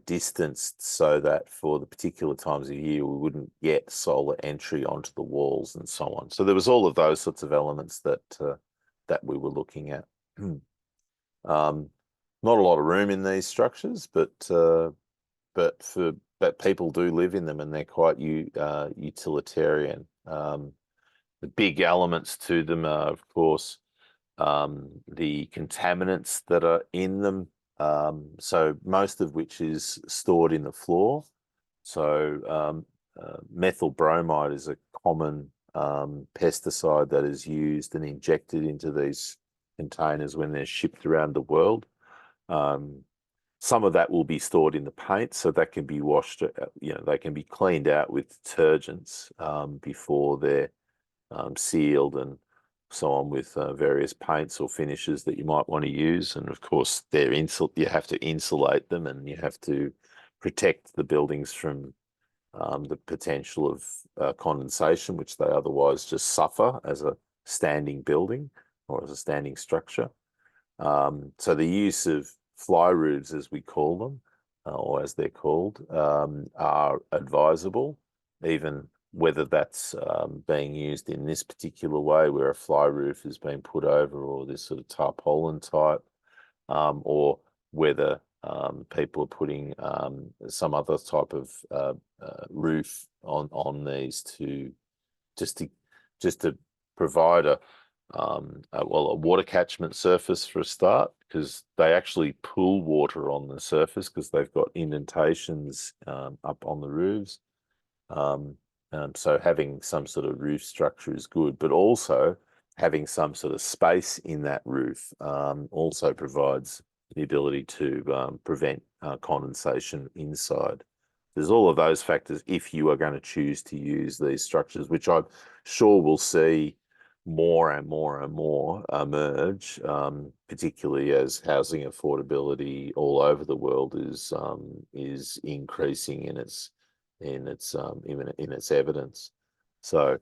distanced so that for the particular times of year we wouldn't get solar entry onto the walls and so on. So there was all of those sorts of elements that we were looking at. Not a lot of room in these structures, but people do live in them, and they're quite utilitarian. The big elements to them are, of course, the contaminants that are in them. So most of which is stored in the floor. So methyl bromide is a common pesticide that is used and injected into these containers when they're shipped around the world. Some of that will be stored in the paint, so that can be washed, they can be cleaned out with detergents before they're sealed and so on with various paints or finishes that you might want to use. And of course, you have to insulate them, and you have to protect the buildings from the potential of condensation, which they otherwise just suffer as a standing building or as a standing structure. So the use of fly roofs, as we call them, or as they're called, are advisable, even whether that's being used in this particular way, where a fly roof is being put over, or this sort of tarpaulin type, or whether people are putting some other type of roof on these just to just to provide a water catchment surface for a start, because they actually pool water on the surface because they've got indentations up on the roofs. So having some sort of roof structure is good, but also having some sort of space in that roof also provides the ability to prevent condensation inside. There's all of those factors if you are going to choose to use these structures, which I'm sure we'll see more and more and more emerge, particularly as housing affordability all over the world is increasing in its evidence. So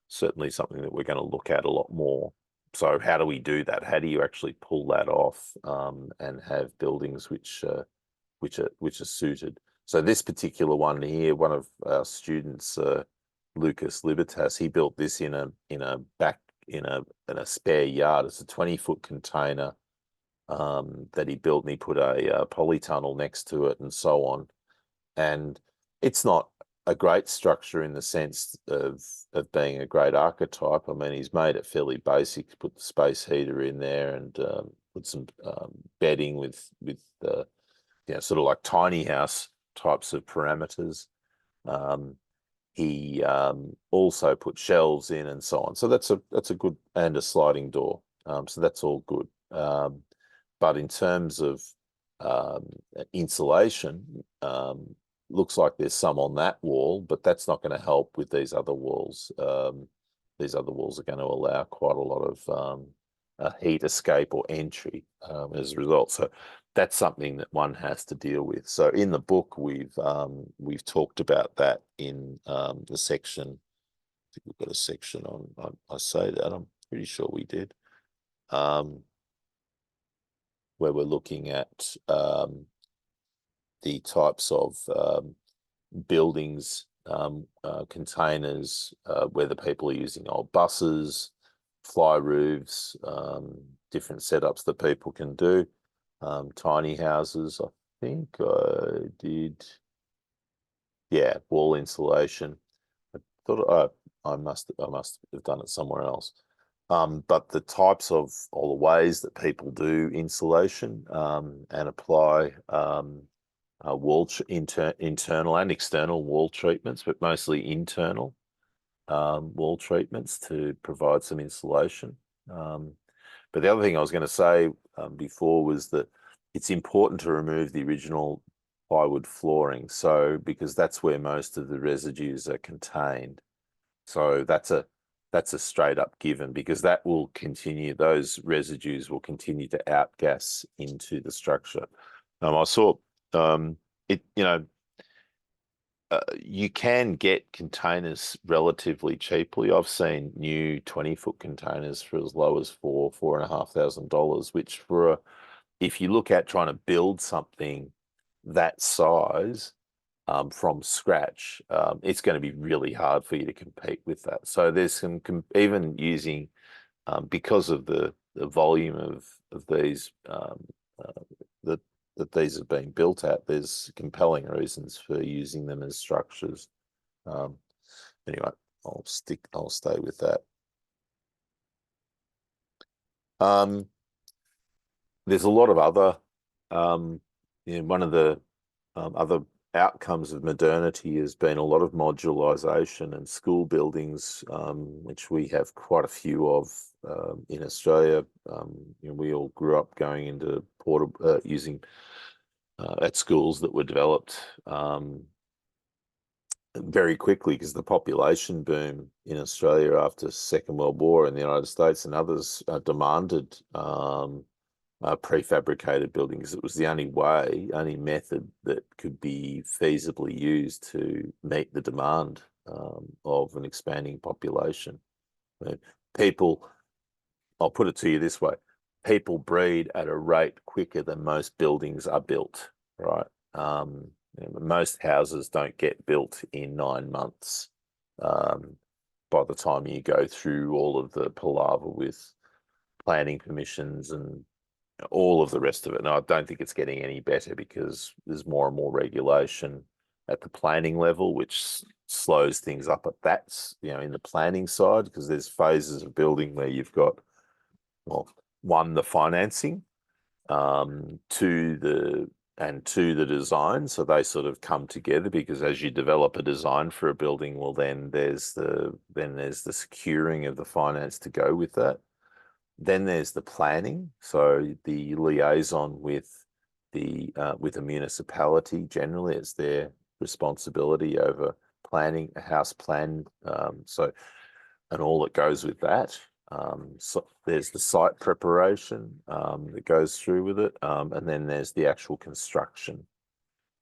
certainly something that we're going to look at a lot more. So how do we do that? How do you actually pull that off and have buildings which are suited? So this particular one here, one of our students, Lucas Libertas, he built this in a spare yard. It's a 20-foot container that he built, and he put a polytunnel next to it and so on. And it's not a great structure in the sense of being a great archetype. I mean, he's made it fairly basic, put the space heater in there and put some bedding with sort of like tiny house types of parameters. He also put shelves in and so on. So that's a good, and a sliding door. So that's all good. But in terms of insulation, looks like there's some on that wall, but that's not going to help with these other walls. These other walls are going to allow quite a lot of heat escape or entry as a result. So that's something that one has to deal with. So in the book, we've talked about that in the section. I think we've got a section on. I say that, I'm pretty sure we did, where we're looking at the types of buildings, containers, whether people are using old buses, fly roofs, different setups that people can do. Tiny houses, I think I did. Yeah, wall insulation. I thought I must have done it somewhere else. But the types of, or the ways that people do insulation and apply internal and external wall treatments, but mostly internal wall treatments to provide some insulation. But the other thing I was going to say before was that it's important to remove the original plywood flooring, because that's where most of the residues are contained. So that's a straight up given, because that will continue, those residues will continue to outgas into the structure. I saw you can get containers relatively cheaply. I've seen new 20-foot containers for as low as $4,500, which if you look at trying to build something that size from scratch, it's going to be really hard for you to compete with that. So there's some even using because of the volume of these that these are being built at, there's compelling reasons for using them as structures. Anyway, I'll stay with that. Um, there's a lot of other, one of the other outcomes of modernity has been a lot of modularization and school buildings, which we have quite a few of in Australia. We all grew up going into portable, using at schools that were developed very quickly because the population boom in Australia after Second World War in the United States and others demanded prefabricated buildings. It was the only method that could be feasibly used to meet the demand of an expanding population. I mean, people, I'll put it to you this way, people breed at a rate quicker than most buildings are built, right? Most houses don't get built in 9 months. By the time you go through all of the palaver with planning permissions and all of the rest of it. Now, I don't think it's getting any better because there's more and more regulation at the planning level, which slows things up at that, in the planning side, because there's phases of building where you've got, well, one, the financing, two, the design. So they sort of come together because as you develop a design for a building, well, then there's the securing of the finance to go with that. Then there's the planning, so the liaison with a municipality. Generally, it's their responsibility over planning a house plan. And all that goes with that. So there's the site preparation that goes through with it, and then there's the actual construction,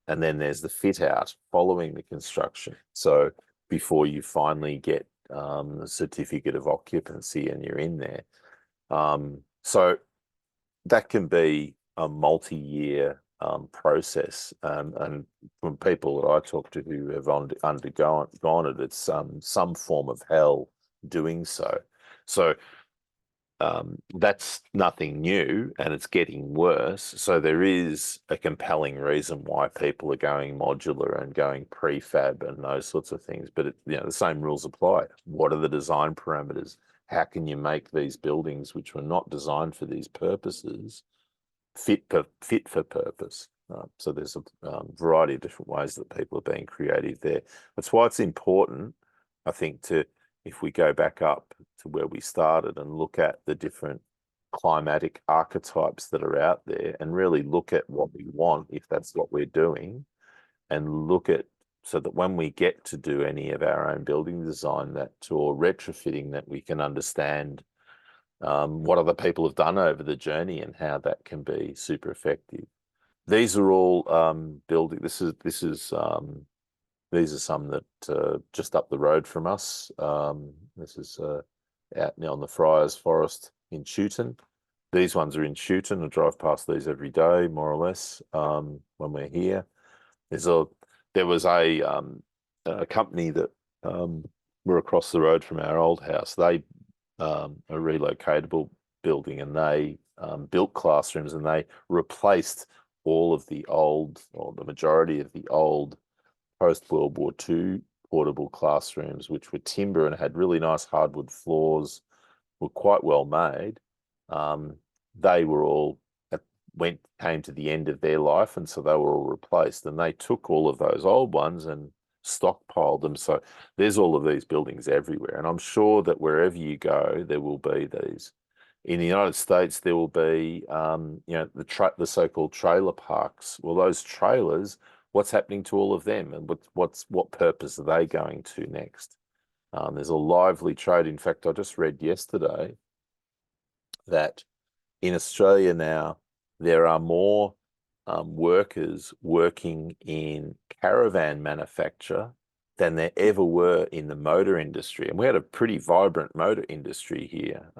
and then there's the fit out following the construction. So before you finally get the certificate of occupancy and you're in there. So that can be a multi-year process. And from people that I talk to who have undergone it, it's some form of hell doing so. So that's nothing new, and it's getting worse. So there is a compelling reason why people are going modular and going prefab and those sorts of things. But the same rules apply. What are the design parameters? How can you make these buildings, which were not designed for these purposes, fit for purpose? So there's a variety of different ways that people are being creative there. That's why it's important, I think, if we go back up to where we started and look at the different climatic archetypes that are out there and really look at what we want, if that's what we're doing, and look at so that when we get to do any of our own building design or retrofitting, that we can understand what other people have done over the journey and how that can be super effective. These are all building. These are some that just up the road from us. This is out now on the Friars Forest in Chewton. These ones are in Chewton. I drive past these every day, more or less, when we're here. There was a company that were across the road from our old house. They a relocatable building, and they built classrooms, and they replaced all of the old, or the majority of the old post-World War II portable classrooms, which were timber and had really nice hardwood floors, were quite well made. They were all came to the end of their life, and so they were all replaced. And they took all of those old ones and stockpiled them. So there's all of these buildings everywhere, and I'm sure that wherever you go, there will be these. In the United States, there will be, the so-called trailer parks. Well, those trailers, what's happening to all of them, and what purpose are they going to next? There's a lively trade. In fact, I just read yesterday that in Australia now, there are more workers working in caravan manufacture than there ever were in the motor industry. And we had a pretty vibrant motor industry here,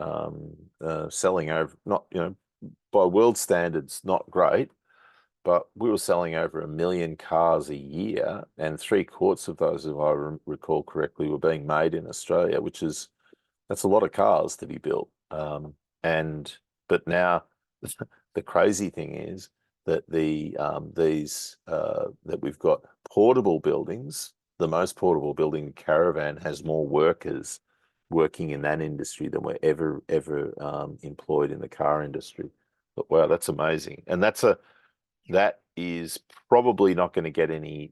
selling over, not, by world standards, not great, but we were selling over 1 million cars a year, and 3/4 of those, if I recall correctly, were being made in Australia, that's a lot of cars to be built. But now the crazy thing is that that we've got portable buildings the most portable building caravan has more workers working in that industry than were ever employed in the car industry. But wow, that's amazing. And that is probably not going to get any.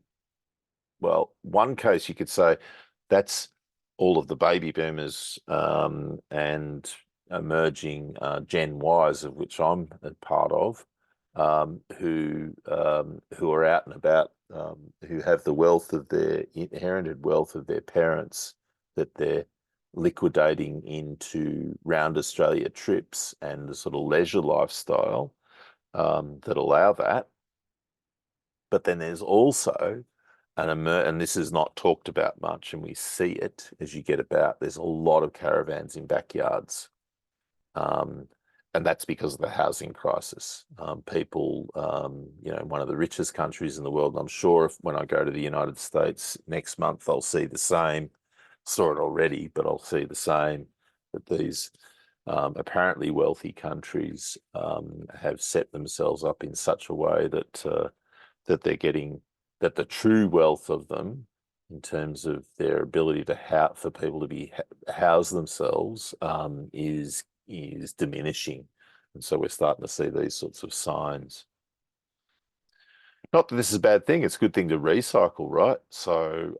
Well, one case you could say that's all of the baby boomers and emerging Gen Ys, of which I'm a part of, who are out and about, who have the wealth of their inherited wealth of their parents that they're liquidating into round Australia trips and the sort of leisure lifestyle that allow that. But then there's also and this is not talked about much, and we see it as you get about. There's a lot of caravans in backyards, um, and that's because of the housing crisis. People, one of the richest countries in the world. I'm sure when I go to the United States next month, I'll see the same. Saw it already, but I'll see the same. That these apparently wealthy countries have set themselves up in such a way that they're getting that the true wealth of them in terms of their ability to for people to be house themselves is diminishing. And so we're starting to see these sorts of signs. Not that this is a bad thing, it's a good thing to recycle, right? So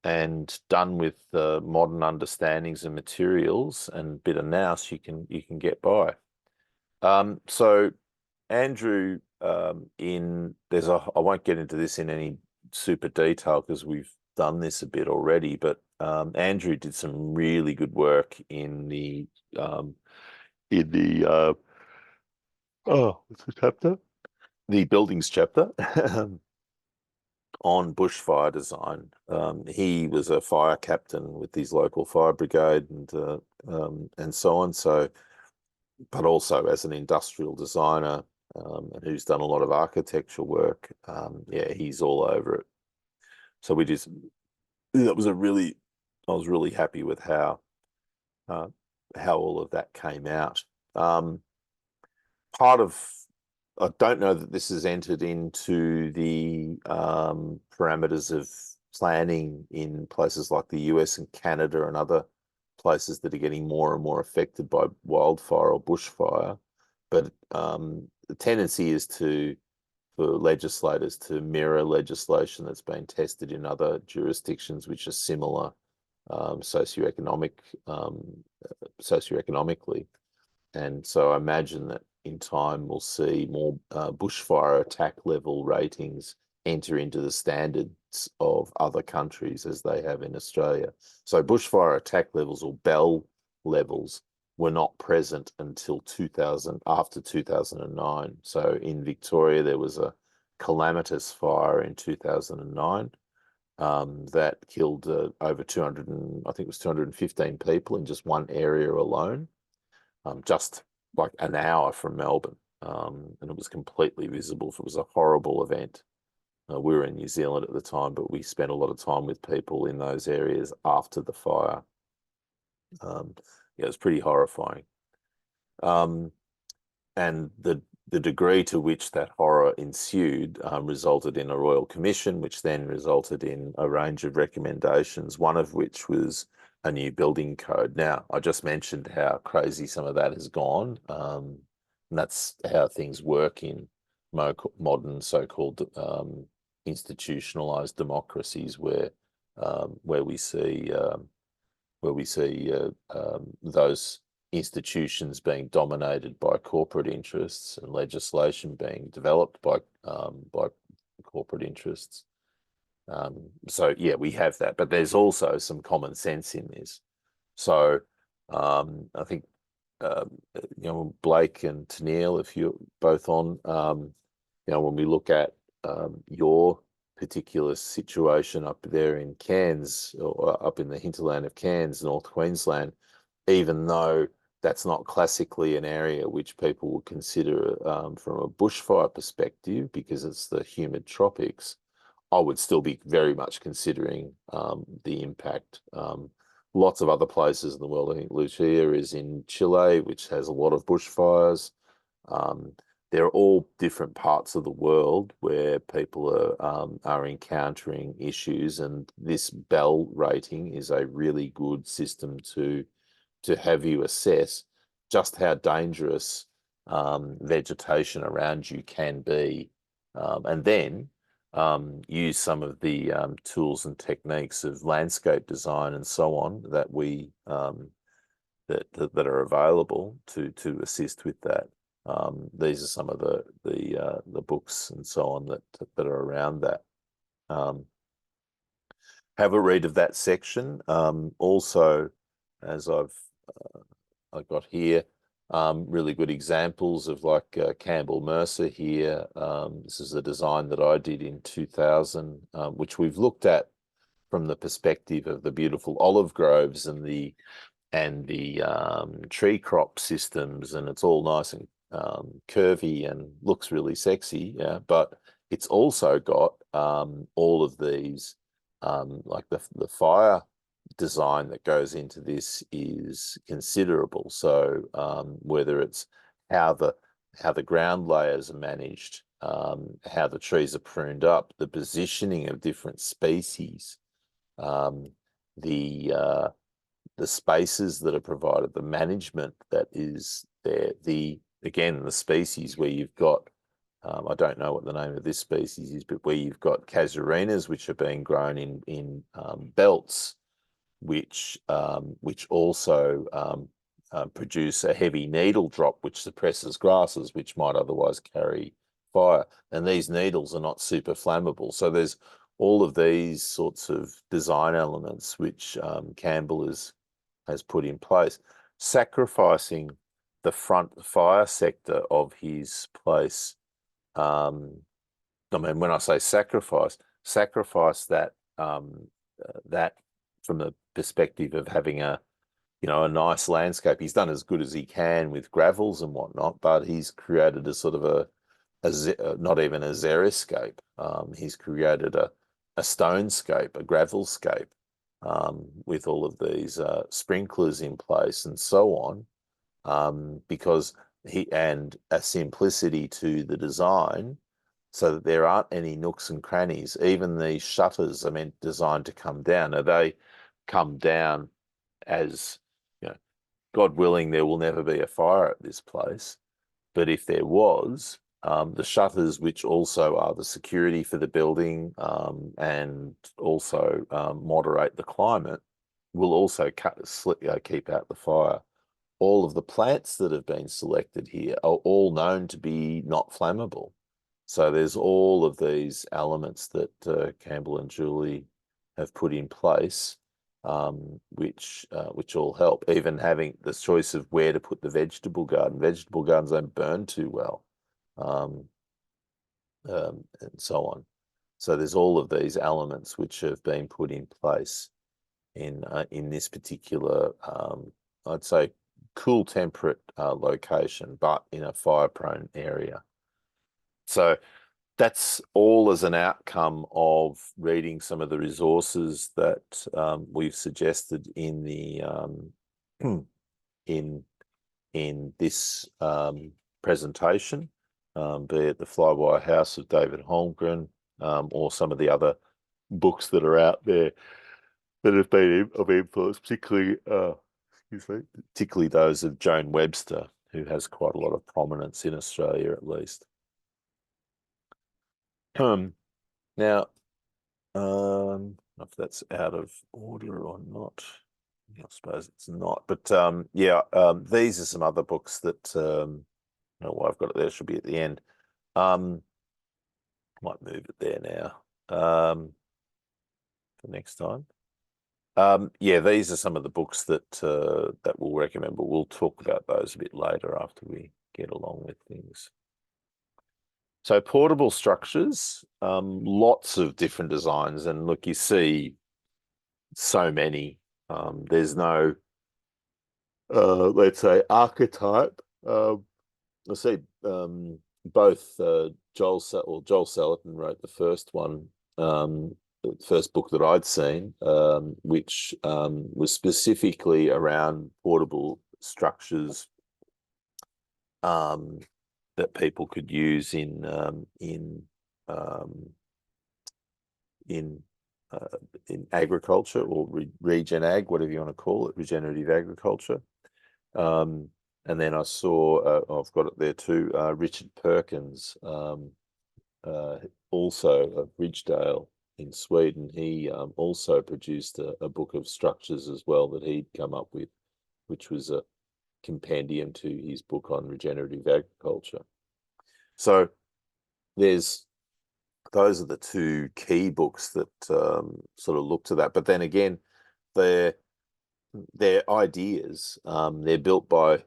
and done with modern understandings and materials and a bit of nous, you can get by. So Andrew, I won't get into this in any super detail because we've done this a bit already, but Andrew did some really good work in the what's the chapter? The buildings chapter on bushfire design. He was a fire captain with his local fire brigade and so on. So, but also as an industrial designer, and who's done a lot of architecture work. Yeah, he's all over it. So that was I was really happy with uh, how all of that came out. Part of, I don't know that this has entered into the parameters of planning in places like the US and Canada and other places that are getting more and more affected by wildfire or bushfire. But the tendency is for legislators to mirror legislation that's been tested in other jurisdictions which are similar socioeconomically. And so I imagine that in time we'll see more bushfire attack level ratings enter into the standards of other countries as they have in Australia. So bushfire attack levels or BEL levels were not present until 2000, after 2009. So in Victoria, there was a calamitous fire in 2009 that killed over 200, I think it was 215 people in just one area alone, just like an hour from Melbourne. And it was completely visible. It was a horrible event. We were in New Zealand at the time, but we spent a lot of time with people in those areas after the fire. Yeah, it was pretty horrifying. And the degree to which that horror ensued resulted in a royal commission, which then resulted in a range of recommendations, one of which was a new building code. Now, I just mentioned how crazy some of that has gone. And that's how things work in modern so-called institutionalized democracies where we see those institutions being dominated by corporate interests and legislation being developed by corporate interests. So yeah, we have that, but there's also some common sense in this. So I think Blake and Tennille, if you're both on, when we look at your particular situation up there in Cairns or up in the hinterland of Cairns, North Queensland, even though that's not classically an area which people would consider from a bushfire perspective because it's the humid tropics, I would still be very much considering the impact. Lots of other places in the world. I think Lucia is in Chile, which has a lot of bushfires. they're all different parts of the world where people are encountering issues, and this Bell rating is a really good system to have you assess just how dangerous vegetation around you can be, and then use some of the tools and techniques of landscape design and so on that we that are available to assist with that. These are some of the books and so on that are around that. Have a read of that section. Also, as I got here, really good examples of like Campbell Mercer here. This is a design that I did in 2000, which we've looked at from the perspective of the beautiful olive groves and the tree crop systems, and it's all nice and curvy and looks really sexy. Yeah, but it's also got all of these like the fire design that goes into this is considerable. So whether it's how the ground layers are managed, how the trees are pruned up, the positioning of different species, the spaces that are provided, the management that is there, again, the species where you've got, I don't know what the name of this species is, but where you've got casuarinas, which are being grown in belts, which also produce a heavy needle drop, which suppresses grasses, which might otherwise carry fire. And these needles are not super flammable. So there's all of these sorts of design elements which Campbell has put in place, sacrificing the front fire sector of his place. I mean, when I say sacrifice that that from the perspective of having a nice landscape. He's done as good as he can with gravels and whatnot, but he's created a sort of not even a xeriscape. He's created a stonescape, a gravelscape, with all of these sprinklers in place and so on, because and a simplicity to the design, so that there aren't any nooks and crannies. Even these shutters are designed to come down. Now they come down as, God willing, there will never be a fire at this place. But if there was, the shutters, which also are the security for the building and also moderate the climate, will also keep out the fire. All of the plants that have been selected here are all known to be not flammable. So there's all of these elements that Campbell and Julie have put in place, which all help. Even having the choice of where to put the vegetable garden. Vegetable gardens don't burn too well, and so on. So there's all of these elements which have been put in place in this particular, I'd say, cool, temperate location, but in a fire-prone area. So that's all as an outcome of reading some of the resources that we've suggested in the in this presentation, be it the Flywire House of David Holmgren, or some of the other books that are out there that have been of influence, particularly particularly those of Joan Webster, who has quite a lot of prominence in Australia, at least. Now, if that's out of order or not, I suppose it's not. But yeah, these are some other books that I don't know why I've got it there. It should be at the end. Might move it there now for next time. Yeah, these are some of the books that that we'll recommend, but we'll talk about those a bit later after we get along with things. So portable structures, lots of different designs, and look, you see so many. There's no, let's say, archetype. I see both Joel Salatin wrote the first one, the first book that I'd seen, which was specifically around portable structures, that people could use um, in uh, in agriculture, or regen ag, whatever you want to call it, regenerative agriculture. Um, and then I saw, I've got it there too, Richard Perkins, uh, also of Ridgedale in Sweden. He also produced a book of structures as well that he'd come up with, which was a compendium to his book on regenerative agriculture. So there's those are the two key books that sort of look to that. But then again, they're ideas. They're built by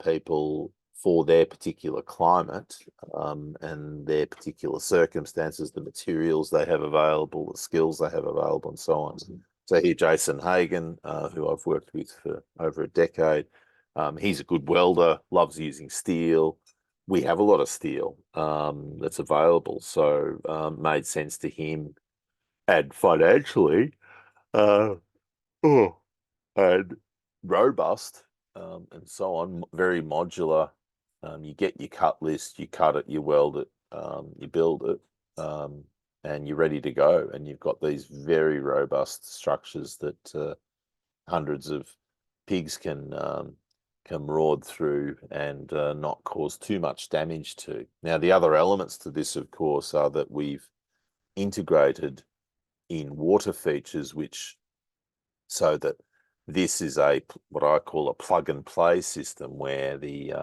people for their particular climate and their particular circumstances, the materials they have available, the skills they have available, and so on. So here, Jason Hagen, who I've worked with for over a decade, he's a good welder, loves using steel. We have a lot of steel that's available, so made sense to him and financially. Uh, oh and robust, and so on, very modular. You get your cut list, you cut it, you weld it, you build it, and you're ready to go. And you've got these very robust structures that hundreds of pigs can maraud through and not cause too much damage to. Now, the other elements to this, of course, are that we've integrated in water features, which so that this is a what I call a plug and play system where the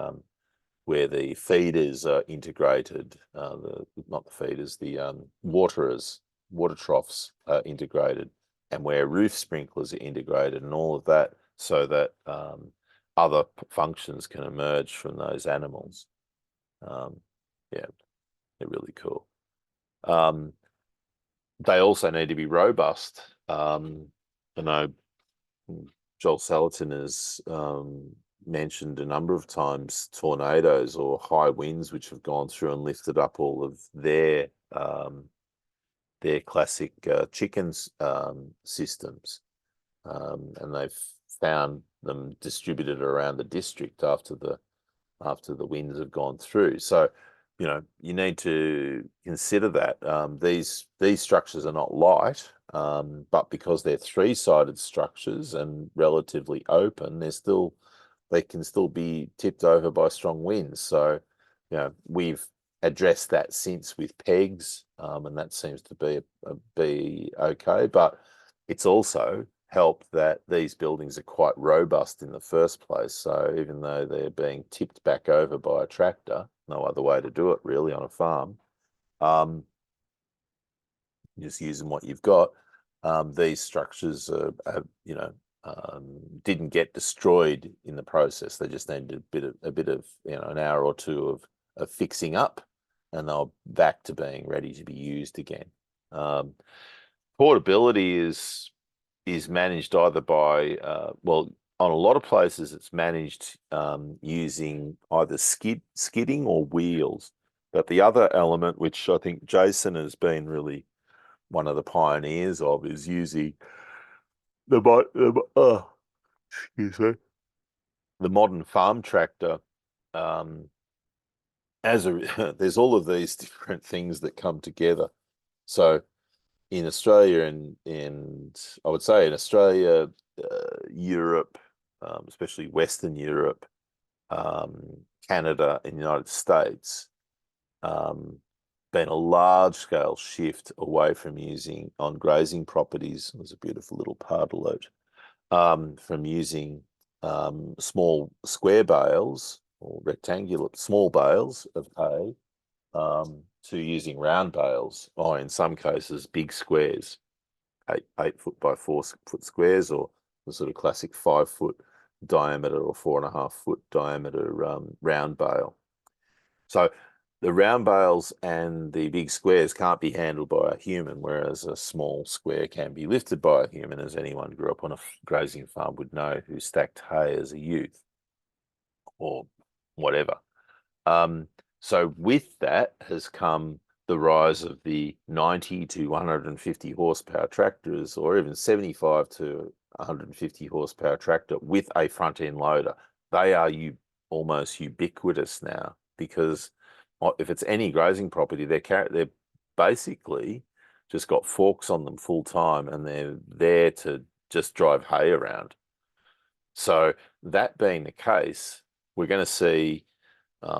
feeders are integrated, not the feeders, the water troughs are integrated, and where roof sprinklers are integrated, and all of that, so that other functions can emerge from those animals. Yeah, they're really cool. They also need to be robust. I know Joel Salatin has mentioned a number of times tornadoes or high winds which have gone through and lifted up all of their classic chickens systems, and they've found them distributed around the district after the winds have gone through. So, you need to consider that these structures are not light, but because they're three-sided structures and relatively open, they can still be tipped over by strong winds. So, we've addressed that since with pegs, and that seems to be okay. But it's also helped that these buildings are quite robust in the first place. So even though they're being tipped back over by a tractor, no other way to do it really on a farm, just using what you've got, these structures didn't get destroyed in the process. They just needed a bit of an hour or two of fixing up, and they're back to being ready to be used again. Portability is managed either by on a lot of places it's managed using either skidding or wheels. But the other element, which I think Jason has been really one of the pioneers of, is using excuse me, the modern farm tractor. There's all of these different things that come together. So in Australia and I would say in Australia, Europe, especially Western Europe, Canada, and United States, been a large scale shift away from using on grazing properties. There's a beautiful little pardelote, from using small square bales or rectangular small bales of hay, to using round bales, or in some cases big squares, 8 foot by 4 foot squares, or the sort of classic 5 foot diameter or 4.5 foot diameter round bale. So the round bales and the big squares can't be handled by a human, whereas a small square can be lifted by a human, as anyone who grew up on a grazing farm would know, who stacked hay as a youth or whatever. So with that has come the rise of the 90 to 150 horsepower tractors, or even 75 to 150 horsepower tractor with a front end loader. They are almost ubiquitous now. because if it's any grazing property, they're basically just got forks on them full time, and they're there to just drive hay around. So that being the case, we're going to see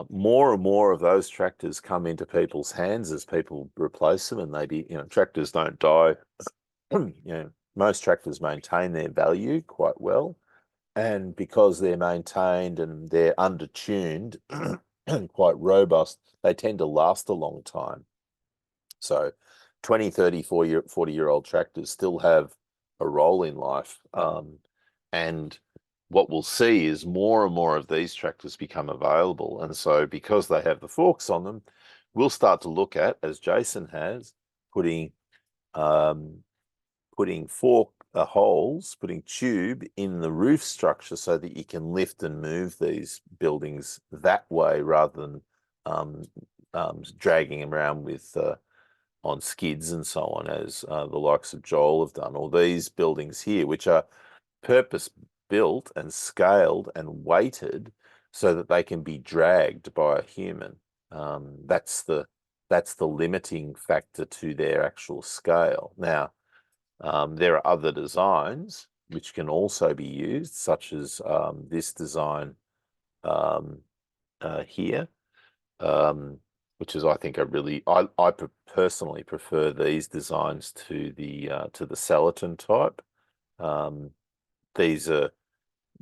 more and more of those tractors come into people's hands as people replace them, and tractors don't die. Most tractors maintain their value quite well, and because they're maintained and they're undertuned and quite robust, they tend to last a long time. So 20, 30, 40-year-old tractors still have a role in life. And what we'll see is more and more of these tractors become available. And so because they have the forks on them, we'll start to look at, as Jason has, putting fork holes, putting tube in the roof structure so that you can lift and move these buildings that way rather than dragging them around with on skids and so on, as the likes of Joel have done, or these buildings here, which are purpose built and scaled and weighted so that they can be dragged by a human. That's the limiting factor to their actual scale. Now, there are other designs which can also be used, such as this design here, which is, I think, I personally prefer these designs to the Celoton type.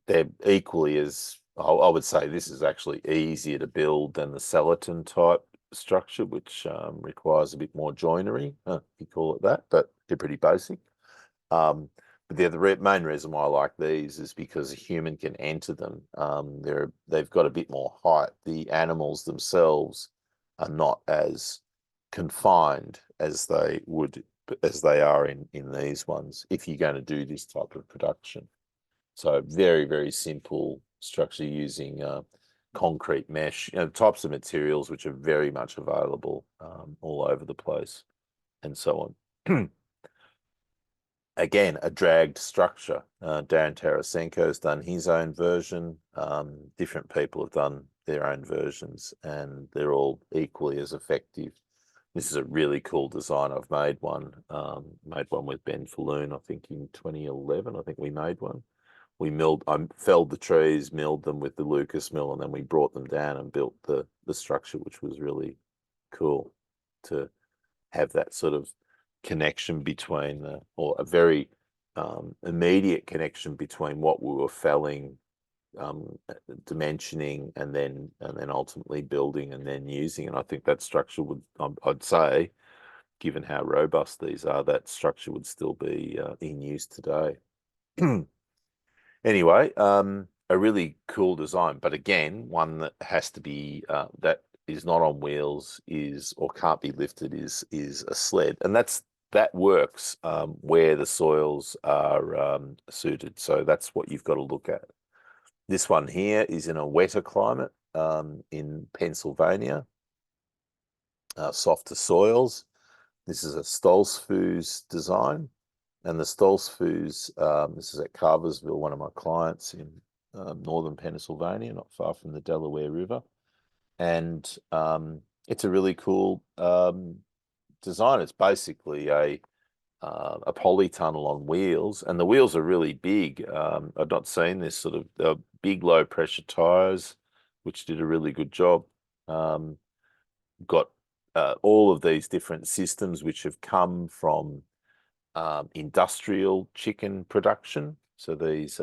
They're equally as, I would say this is actually easier to build than the Celoton type structure, which requires a bit more joinery, if you call it that, but they're pretty basic. But the main reason why I like these is because a human can enter them. They've got a bit more height. The animals themselves are not as confined as they are in these ones if you're going to do this type of production. So very, very simple structure using concrete mesh, types of materials which are very much available all over the place, and so on. Again, a dragged structure. Darren Tarasenko's done his own version. Different people have done their own versions, and they're all equally as effective. This is a really cool design. I've made one with Ben Falloon, I think in 2011. I think we made one. I felled the trees, milled them with the Lucas mill, and then we brought them down and built the structure, which was really cool to have that sort of connection between or a very immediate connection between what we were felling, dimensioning, and then ultimately building and then using. And I think that structure would, I'd say, given how robust these are, that structure would still be in use today. Anyway, a really cool design, but again, one that has to be that is not on wheels, or can't be lifted, is a sled, and that works where the soils are suited. So that's what you've got to look at. This one here is in a wetter climate in Pennsylvania, softer soils. This is a Stolzfus design. And the Stolzfus, this is at Carversville, one of my clients in northern Pennsylvania, not far from the Delaware River. And it's a really cool design. It's basically a polytunnel on wheels, and the wheels are really big. I've not seen this sort of big low pressure tires, which did a really good job. Got all of these different systems which have come from industrial chicken production. So these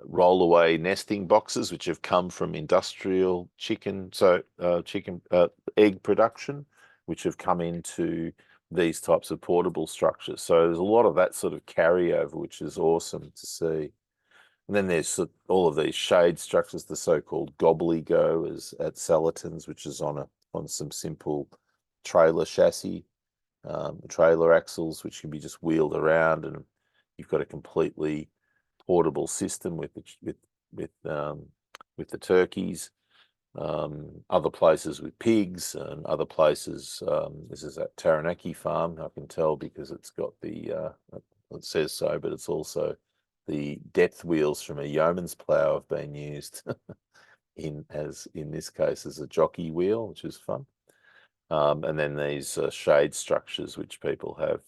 roll-away nesting boxes, which have come from industrial chicken egg production, which have come into these types of portable structures. So there's a lot of that sort of carryover, which is awesome to see. And then there's all of these shade structures, the so-called gobbly-go at Celoton's, which is on some simple trailer chassis. Trailer axles, which can be just wheeled around, and you've got a completely portable system with the turkeys. Other places with pigs, and other places. This is at Taranaki Farm. I can tell because it's got it says so, but it's also the depth wheels from a yeoman's plough have been used in this case as a jockey wheel, which is fun. And then these shade structures which people have,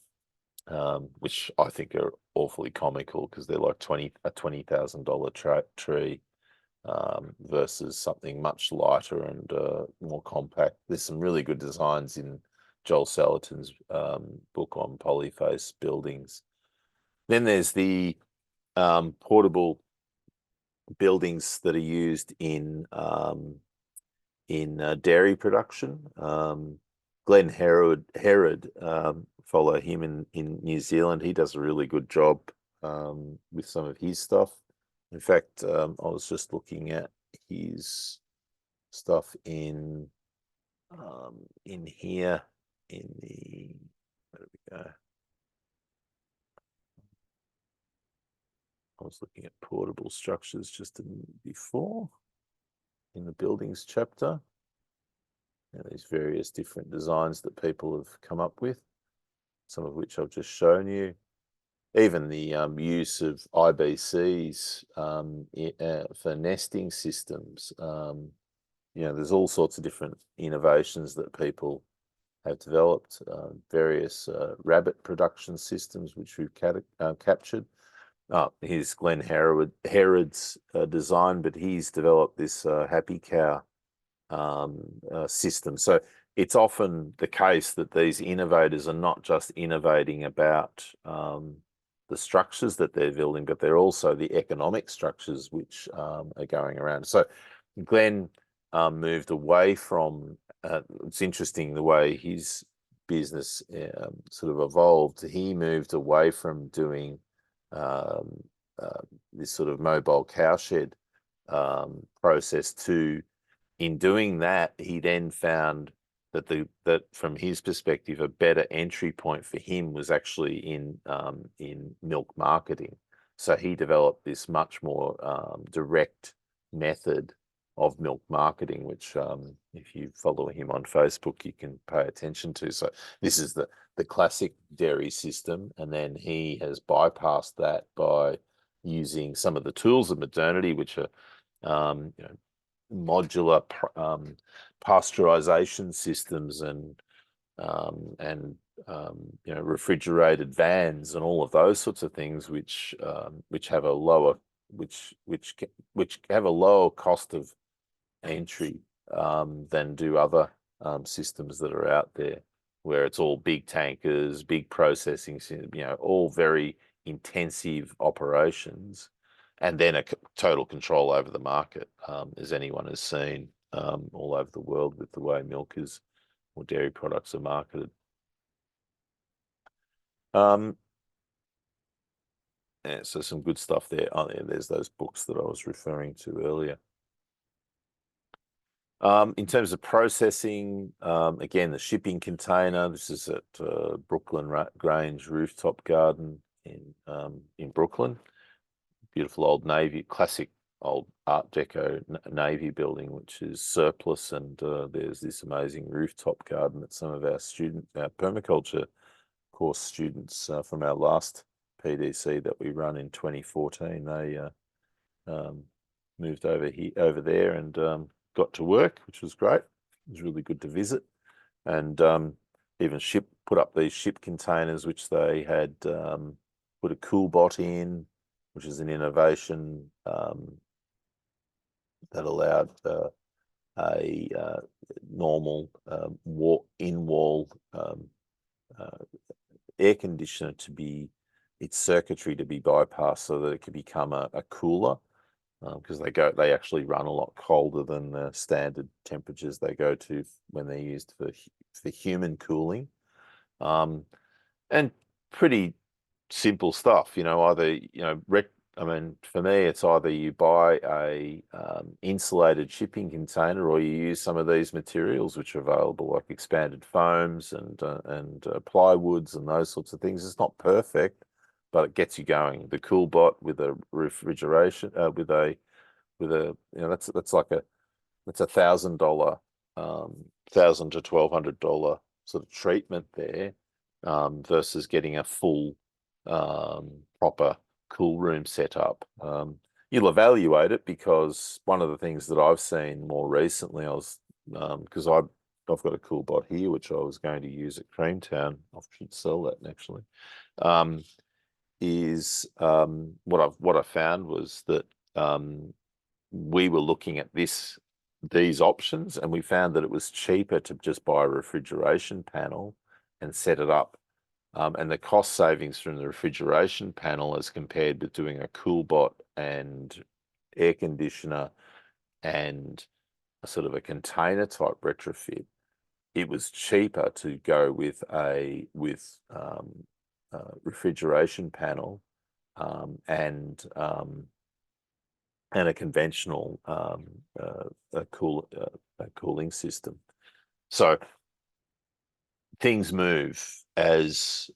which I think are awfully comical because they're like a $20,000 tree versus something much lighter and more compact. There's some really good designs in Joel Salatin's book on polyface buildings. Then there's the portable buildings that are used in dairy production. Glenn Herod, follow him in New Zealand. He does a really good job with some of his stuff. In fact, I was just looking at his stuff in here in the, where do we go? I was looking at portable structures just before in the buildings chapter. And these various different designs that people have come up with, some of which I've just shown you. Even the use of IBCs for nesting systems. There's all sorts of different innovations that people have developed, various rabbit production systems which we've captured. Here's Glenn Herod's design, but he's developed this Happy Cow system. So it's often the case that these innovators are not just innovating about the structures that they're building, but they're also the economic structures which are going around. So Glenn moved away from, it's interesting the way his business sort of evolved. He moved away from doing this sort of mobile cowshed process to, in doing that, he then found that from his perspective, a better entry point for him was actually in milk marketing. So he developed this much more direct method of milk marketing, which if you follow him on Facebook, you can pay attention to. So this is the classic dairy system, and then he has bypassed that by using some of the tools of modernity, which are modular pasteurization systems and refrigerated vans and all of those sorts of things, which have a lower have a lower cost of entry than do other systems that are out there, where it's all big tankers, big processing, all very intensive operations, and then a total control over the market, as anyone has seen all over the world with the way milk is or dairy products are marketed. Yeah, so some good stuff there. Oh, yeah, there's those books that I was referring to earlier. In terms of processing, again, the shipping container. This is at Brooklyn Grange Rooftop Garden in Brooklyn. Beautiful old Navy, classic old Art Deco Navy building, which is surplus, and there's this amazing rooftop garden that some of our permaculture course students from our last PDC that we run in 2014, they moved over there and got to work, which was great. It was really good to visit, and even put up these ship containers, which they had put a cool bot in, which is an innovation that allowed a normal in-wall air conditioner to be, its circuitry to be bypassed so that it could become a cooler, because they actually run a lot colder than the standard temperatures they go to when they're used for human cooling, and pretty simple stuff. Either for me, it's either you buy a insulated shipping container, or you use some of these materials which are available, like expanded foams and plywoods and those sorts of things. It's not perfect, but it gets you going. The CoolBot with a refrigeration with a that's like that's $1,000, $1,000 to $1,200 sort of treatment there, versus getting a full proper cool room set up. you'll evaluate it, because one of the things that I've seen more recently, because I've got a cool bot here which I was going to use at Creamtown. I should sell that actually. Is what I found was that we were looking at these options, and we found that it was cheaper to just buy a refrigeration panel and set it up. And the cost savings from the refrigeration panel as compared with doing a cool bot and air conditioner and a sort of a container type retrofit, it was cheaper to go with a refrigeration panel and a conventional cooling system. So things move as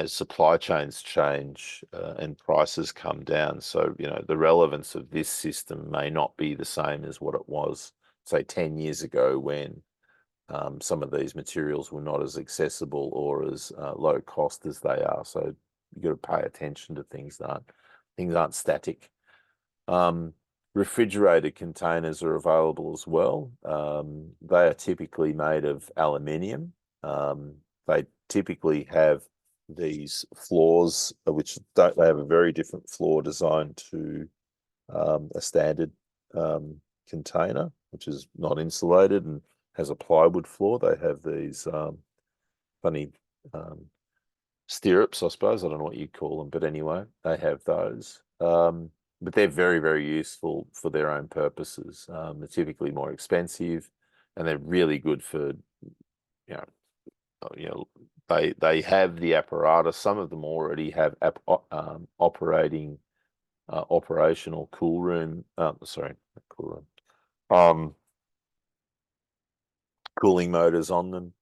supply chains change and prices come down. So, the relevance of this system may not be the same as what it was, say, 10 years ago, when some of these materials were not as accessible or as low cost as they are. So you've got to pay attention to things that aren't static. Refrigerated containers are available as well. They are typically made of aluminium. They typically have these floors, which they have a very different floor design to a standard container, which is not insulated and has a plywood floor. They have these funny stirrups, I suppose. I don't know what you call them, but anyway, they have those. But they're very, very useful for their own purposes. They're typically more expensive, and they're really good for, they have the apparatus. Some of them already have operational cool room. Sorry, not cool room. Cooling motors on them.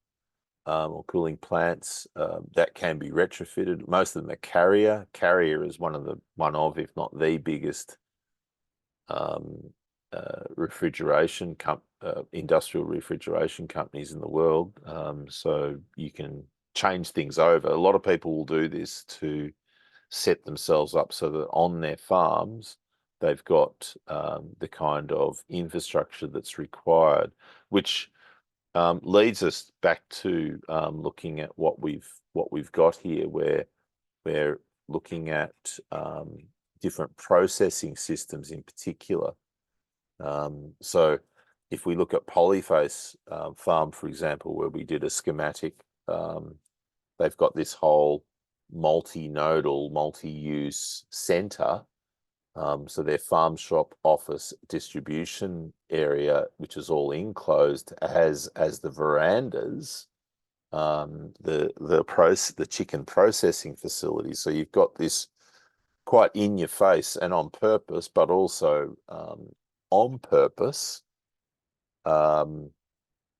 Or cooling plants that can be retrofitted. Most of them are Carrier. Carrier is one of, if not the biggest industrial refrigeration companies in the world. So you can change things over. A lot of people will do this to set themselves up so that on their farms they've got the kind of infrastructure that's required, which leads us back to looking at what we've got here, where we're looking at different processing systems in particular. So if we look at Polyface Farm, for example, where we did a schematic, they've got this whole multi-nodal, multi-use center. So their farm shop, office, distribution area, which is all enclosed, as the verandas, the chicken processing facility. So you've got this quite in your face and on purpose, but also on purpose, and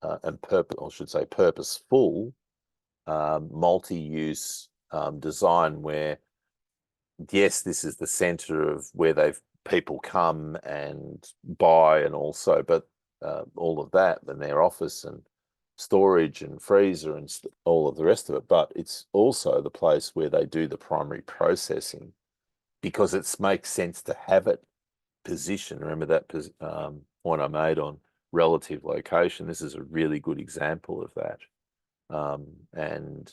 I should say purposeful, multi-use design, where yes, this is the center of where people come and buy, and also, but all of that, and their office and storage and freezer and all of the rest of it. But it's also the place where they do the primary processing, because it makes sense to have it positioned. Remember that point I made on relative location? This is a really good example of that. And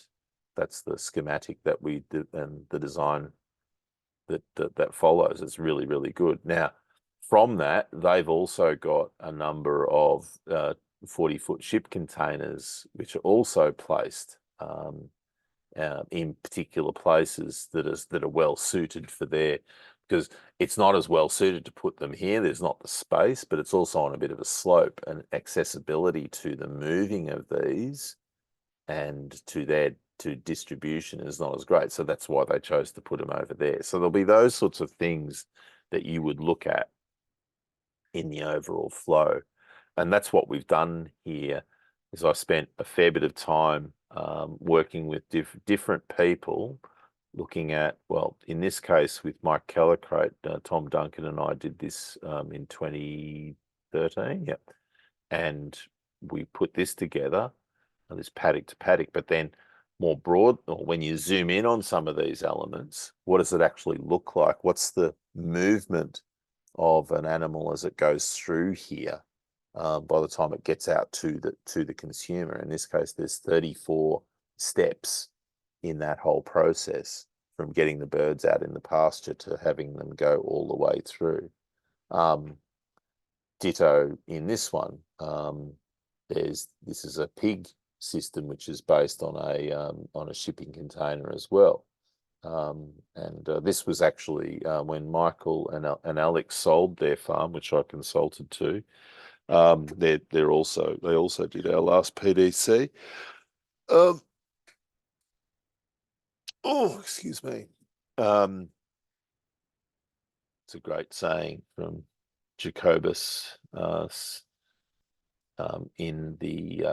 that's the schematic that we did, and the design that follows. It's really, really good. Now, from that, they've also got a number of 40-foot ship containers, which are also placed in particular places that are well suited for because it's not as well suited to put them here. There's not the space, but it's also on a bit of a slope, and accessibility to the moving of these and to distribution is not as great. So that's why they chose to put them over there. So there'll be those sorts of things that you would look at in the overall flow. And that's what we've done here, is I spent a fair bit of time working with different people, looking at, well, in this case with Mike Kellercrate, Tom Duncan and I did this in 2013, yep. And we put this together, this paddock to paddock, but then more broad, or when you zoom in on some of these elements, what does it actually look like? What's the movement of an animal as it goes through here by the time it gets out to the consumer? In this case, there's 34 steps in that whole process, from getting the birds out in the pasture to having them go all the way through. Ditto in this one. This is a pig system which is based on a shipping container as well. This was actually when Michael and Alex sold their farm, which I consulted to. They also did our last PDC. Oh, excuse me. It's a great saying from Jacobus in the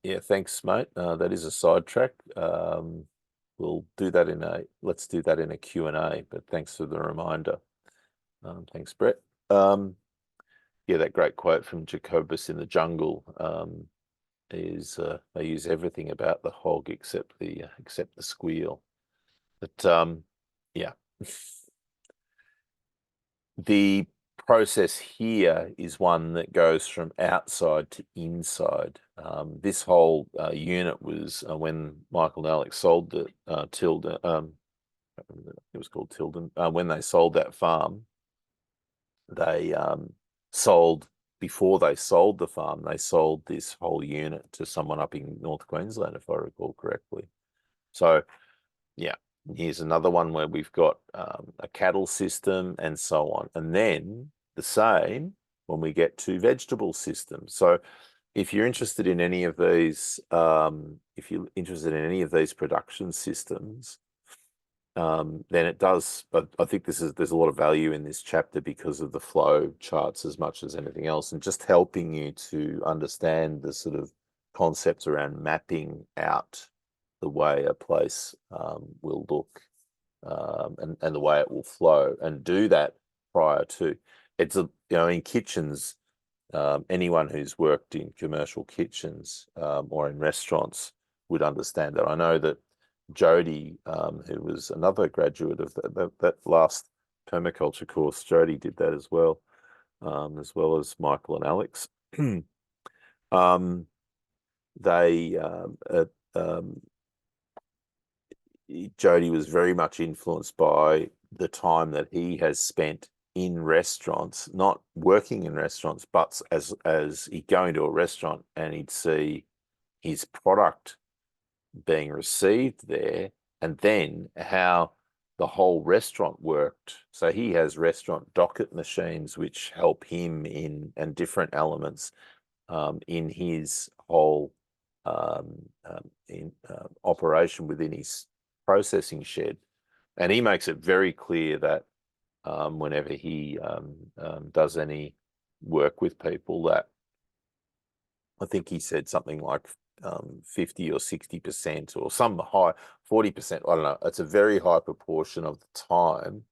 yeah, thanks, mate. That is a sidetrack. We'll do that let's do that in a Q&A, but thanks for the reminder. Thanks, Brett. Yeah, that great quote from Jacobus in the Jungle is they use everything about the hog except the squeal. But yeah. The process here is one that goes from outside to inside. This whole unit was when Michael and Alex sold the Tilden. It was called Tilden. When they sold that farm, they sold before they sold the farm. They sold this whole unit to someone up in North Queensland, if I recall correctly. So, yeah. Here's another one where we've got a cattle system and so on. And then the same when we get to vegetable systems. So if you're interested in any of these, production systems, then it does. But I think there's a lot of value in this chapter because of the flow charts as much as anything else, and just helping you to understand the sort of concepts around mapping out the way a place will look and the way it will flow, and do that prior to. It's in kitchens, anyone who's worked in commercial kitchens or in restaurants would understand that. I know that Jody, who was another graduate of that last permaculture course, Jody did that as well as Michael and Alex. They Jody was very much influenced by the time that he has spent in restaurants, not working in restaurants, but as he'd go into a restaurant and he'd see his product being received there, and then how the whole restaurant worked. So he has restaurant docket machines which help him and different elements in his whole operation within his processing shed. And he makes it very clear that whenever he does any work with people, that I think he said something like 50 or 60% or some high 40%. I don't know. It's a very high proportion of the time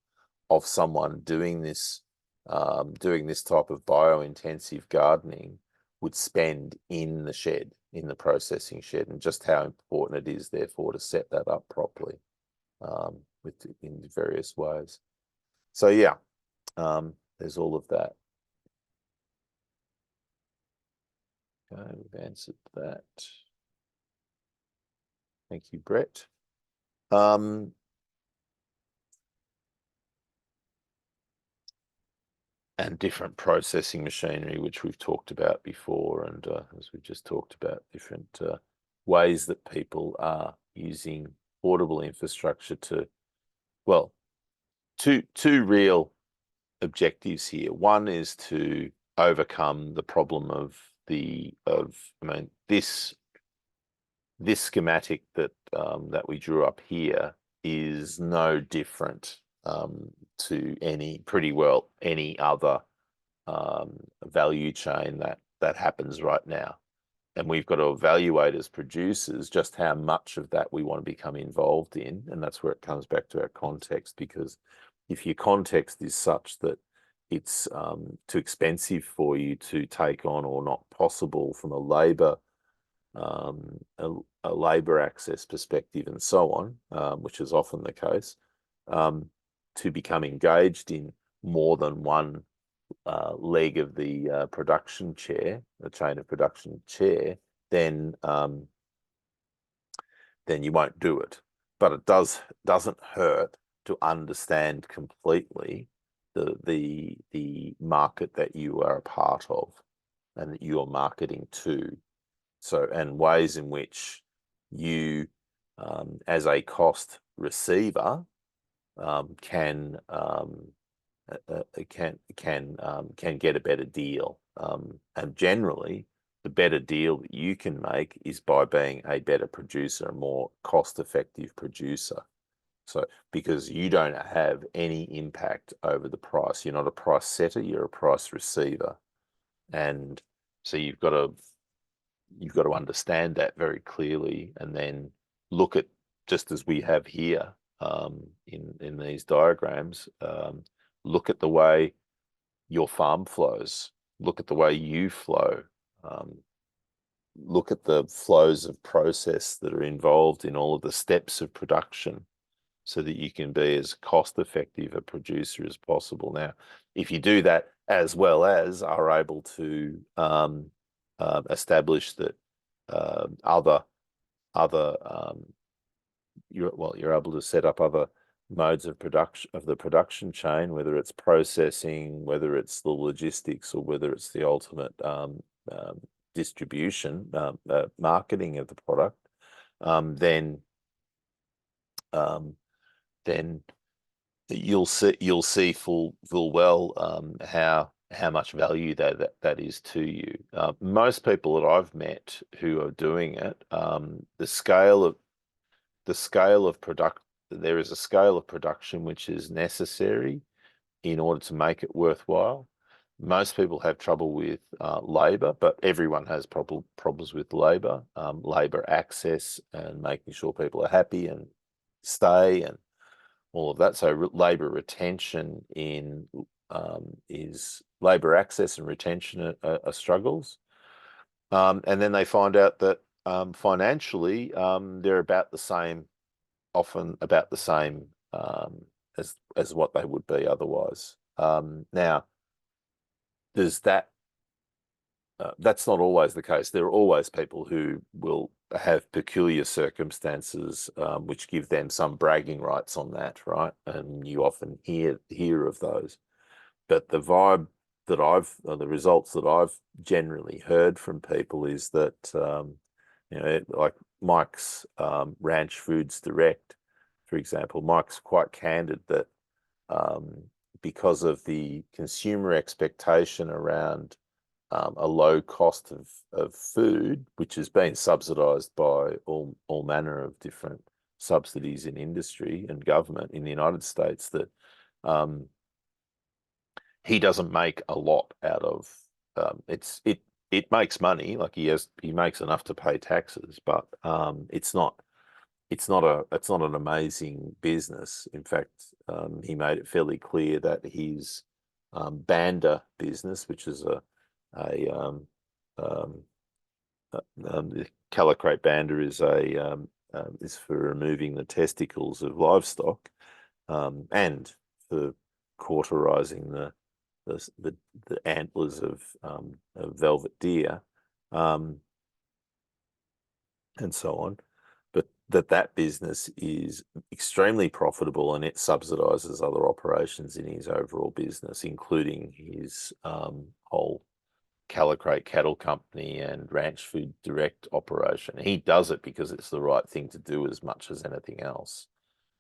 of someone doing this type of bio-intensive gardening would spend in the shed, in the processing shed, and just how important it is, therefore, to set that up properly in various ways. So yeah, there's all of that. Okay, we've answered that. Thank you, Brett. And different processing machinery, which we've talked about before, and as we've just talked about, different ways that people are using portable infrastructure to, well, two real objectives here. One is to overcome the problem of this schematic that we drew up here is no different to any other value chain that happens right now. And we've got to evaluate as producers just how much of that we want to become involved in. And that's where it comes back to our context, because if your context is such that it's too expensive for you to take on, or not possible from a labor a labour access perspective and so on, which is often the case, to become engaged in more than one leg of the production chair, the chain of production chair, then you won't do it. But it doesn't hurt to understand completely the market that you are a part of and that you are marketing to. So, and ways in which you, as a cost receiver, can get a better deal. And generally, the better deal that you can make is by being a better producer, a more cost-effective producer. So, because you don't have any impact over the price, you're not a price setter, you're a price receiver, and so you've got to understand that very clearly, and then look at, just as we have here in these diagrams, look at the way your farm flows, look at the way you flow, look at the flows of process that are involved in all of the steps of production so that you can be as cost effective a producer as possible. Now, if you do that as well as are able to establish that other you're able to set up other modes of production of the production chain, whether it's processing, whether it's the logistics, or whether it's the ultimate distribution, marketing of the product, then you'll see full well how much value that is to you. Most people that I've met who are doing it, the scale of product, there is a scale of production which is necessary in order to make it worthwhile. Most people have trouble with labor, but everyone has problems with labor, labor access, and making sure people are happy and stay and all of that. So labor retention is labor access and retention are struggles. And then they find out that financially they're about the same, often about the same as what they would be otherwise. Now, does that that's not always the case. There are always people who will have peculiar circumstances which give them some bragging rights on that, right? And you often hear of those. But the vibe that the results that I've generally heard from people is that, like Mike's Ranch Foods Direct, for example, Mike's quite candid that because of the consumer expectation around a low cost of food, which has been subsidized by all manner of different subsidies in industry and government in the United States, that he doesn't make a lot out of it makes money, like he makes enough to pay taxes, but it's not an amazing business. In fact, he made it fairly clear that his Bander business, which is the Calicrate Bander is for removing the testicles of livestock, and for cauterizing the antlers of velvet deer, and so on. But that business is extremely profitable, and it subsidizes other operations in his overall business, including his whole Calicrate Cattle Company and Ranch Food Direct operation. He does it because it's the right thing to do as much as anything else,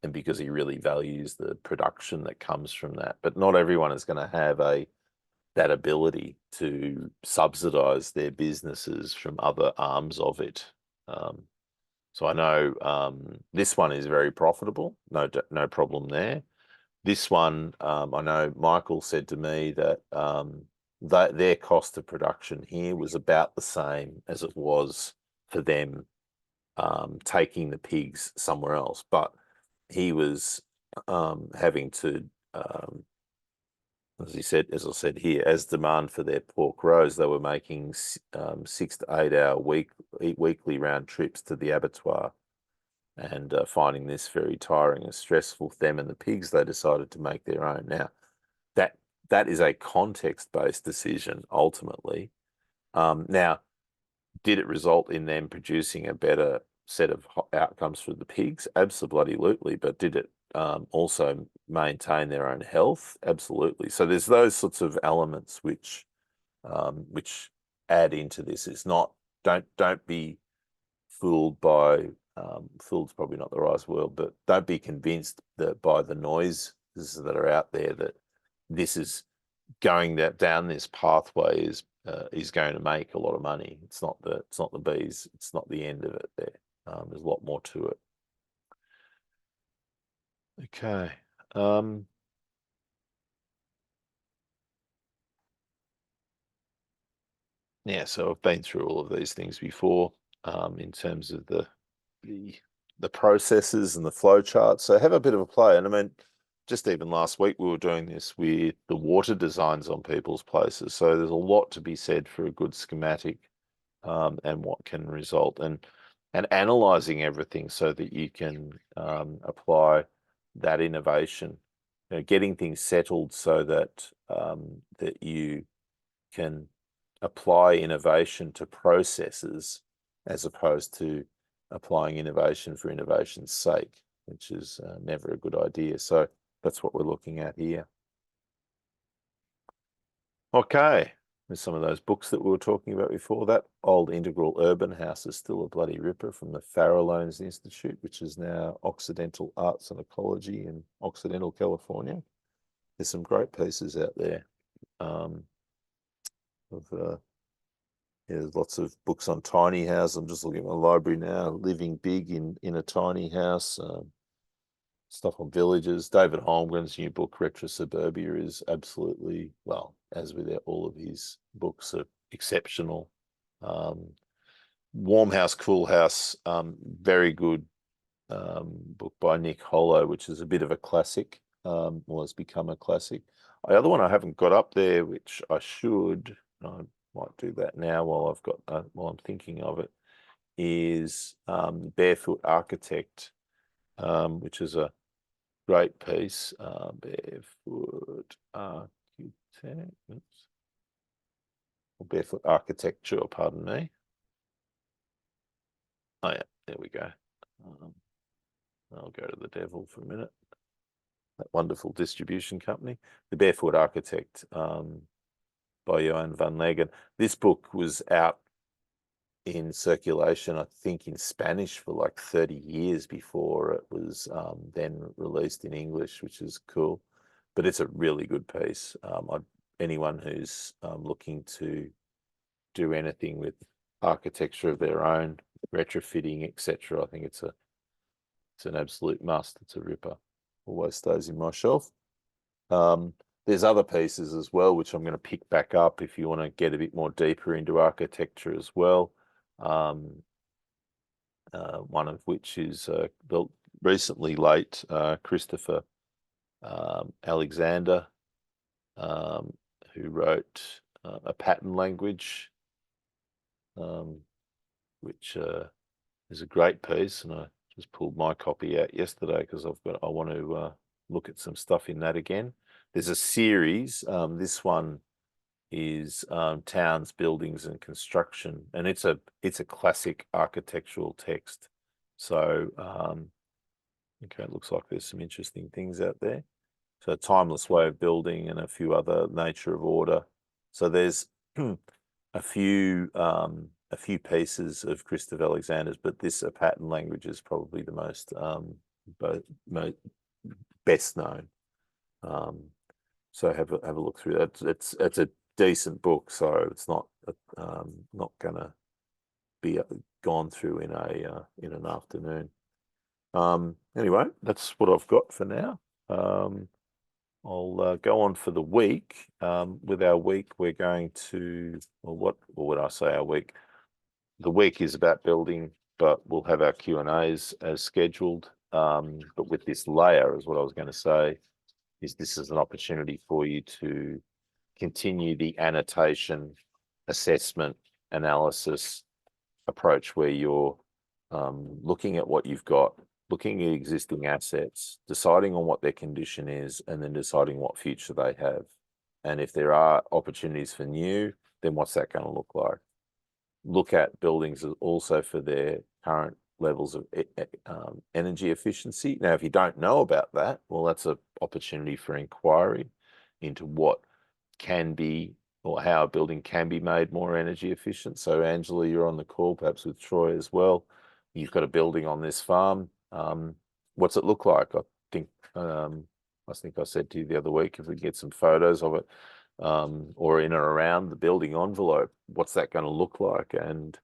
and because he really values the production that comes from that. But not everyone is going to have that ability to subsidize their businesses from other arms of it. So I know this one is very profitable, no problem there. This one, I know Michael said to me that their cost of production here was about the same as it was for them taking the pigs somewhere else, but he was having to as I said here, as demand for their pork rose, they were making 6 to 8 hour weekly round trips to the abattoir, and finding this very tiring and stressful for them and the pigs, they decided to make their own. Now, that that is a context-based decision ultimately. Now, did it result in them producing a better set of outcomes for the pigs? Absolutely. But did it also maintain their own health? Absolutely. So there's those sorts of elements which add into this. It's not, don't be fooled by, fooled's probably not the right word, but don't be convinced that by the noises that are out there that this is going down this pathway is going to make a lot of money. It's not the bees. It's not the end of it. There's a lot more to it. Okay. Yeah. So I've been through all of these things before, in terms of the the processes and the flow charts. So have a bit of a play. And I mean, just even last week we were doing this with the water designs on people's places. So there's a lot to be said for a good schematic, and what can result, and analyzing everything so that you can apply that innovation, getting things settled so that that you can apply innovation to processes as opposed to applying innovation for innovation's sake, which is never a good idea. So that's what we're looking at here. Okay, there's some of those books that we were talking about before. That old Integral Urban House is still a bloody ripper, from the Farallones Institute, which is now Occidental Arts and Ecology in Occidental, California. There's some great pieces out there. Of there's lots of books on tiny houses. I'm just looking at my library now. Living big in a tiny house. Stuff on villages. David Holmgren's new book, Retro Suburbia, is absolutely, well, as with all of his books, are exceptional. Warm House, Cool House, very good book by Nick Hollow, which is a bit of a classic, or has become a classic. The other one I haven't got up there, which I should, I might do that now while while I'm thinking of it, is Barefoot Architect, which is a great piece. Barefoot Architect, or Barefoot Architecture, pardon me. Oh yeah, there we go. I'll go to the devil for a minute. That wonderful distribution company, The Barefoot Architect, by Johan van Leggen. This book was out in circulation, I think, in Spanish for like 30 years before it was then released in English, which is cool. But it's a really good piece. Anyone who's looking to do anything with architecture of their own, retrofitting, etc., I think it's an absolute must. It's a ripper. Always stays in my shelf. There's other pieces as well, which I'm going to pick back up if you want to get a bit more deeper into architecture as well. One of which is the recently late Christopher Alexander, who wrote A Pattern Language, which is a great piece, and I just pulled my copy out yesterday because I want to look at some stuff in that again. There's a series. This one is Towns, Buildings and Construction, and it's a classic architectural text. So okay, it looks like there's some interesting things out there. So Timeless Way of Building and a few other Nature of Order. So there's a few pieces of Christopher Alexander's, but this A Pattern Language is probably the most best known. So have a look through that. It's a decent book, so it's not gonna be gone through in an afternoon. Anyway, that's what I've got for now. I'll go on for the week. With our week, we're going to, well, what would I say our week? The week is about building, but we'll have our Q&As as scheduled. But with this layer is what I was going to say. is this is an opportunity for you to continue the annotation, assessment, analysis approach where you're looking at what you've got, looking at existing assets, deciding on what their condition is, and then deciding what future they have. And if there are opportunities for new, then what's that going to look like? Look at buildings also for their current levels of energy efficiency. Now, if you don't know about that, well, that's an opportunity for inquiry into what can be or how a building can be made more energy efficient. So, Angela, you're on the call, perhaps with Troy as well. You've got a building on this farm. What's it look like? think I think I said to you the other week, if we get some photos of it, or in or around the building envelope, what's that going to look like? And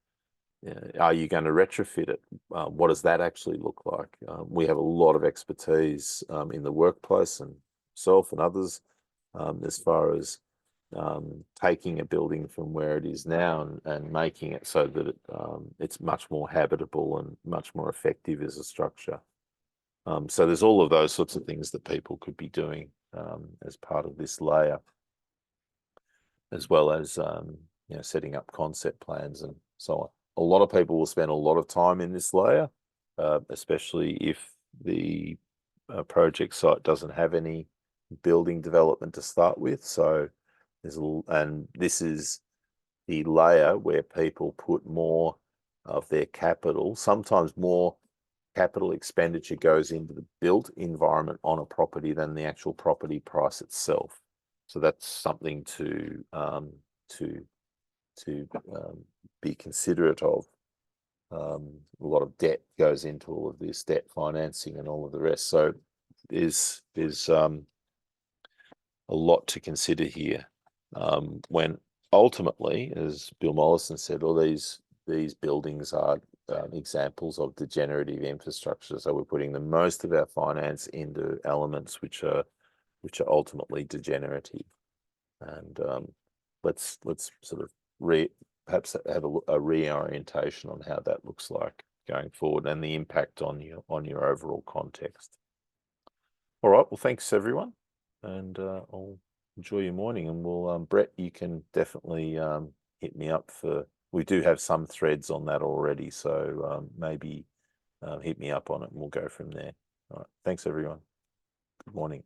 are you going to retrofit it? What does that actually look like? We have a lot of expertise in the workplace, and self and others, as far as taking a building from where it is now and making it so that it's much more habitable and much more effective as a structure. So there's all of those sorts of things that people could be doing as part of this layer, as well as setting up concept plans and so on. A lot of people will spend a lot of time in this layer, especially if the project site doesn't have any building development to start with. So and this is the layer where people put more of their capital, sometimes more capital expenditure goes into the built environment on a property than the actual property price itself. So that's something to be considerate of. A lot of debt goes into all of this, debt financing and all of the rest. So there's a lot to consider here. When ultimately, as Bill Mollison said, all these buildings are examples of degenerative infrastructure. So we're putting the most of our finance into elements which are ultimately degenerative. And let's sort of perhaps have a reorientation on how that looks like going forward and the impact on your overall context. All right. Well, thanks everyone, and I'll enjoy your morning. And we'll Brett, you can definitely hit me up for. We do have some threads on that already, so maybe hit me up on it and we'll go from there. All right. Thanks everyone. Good morning.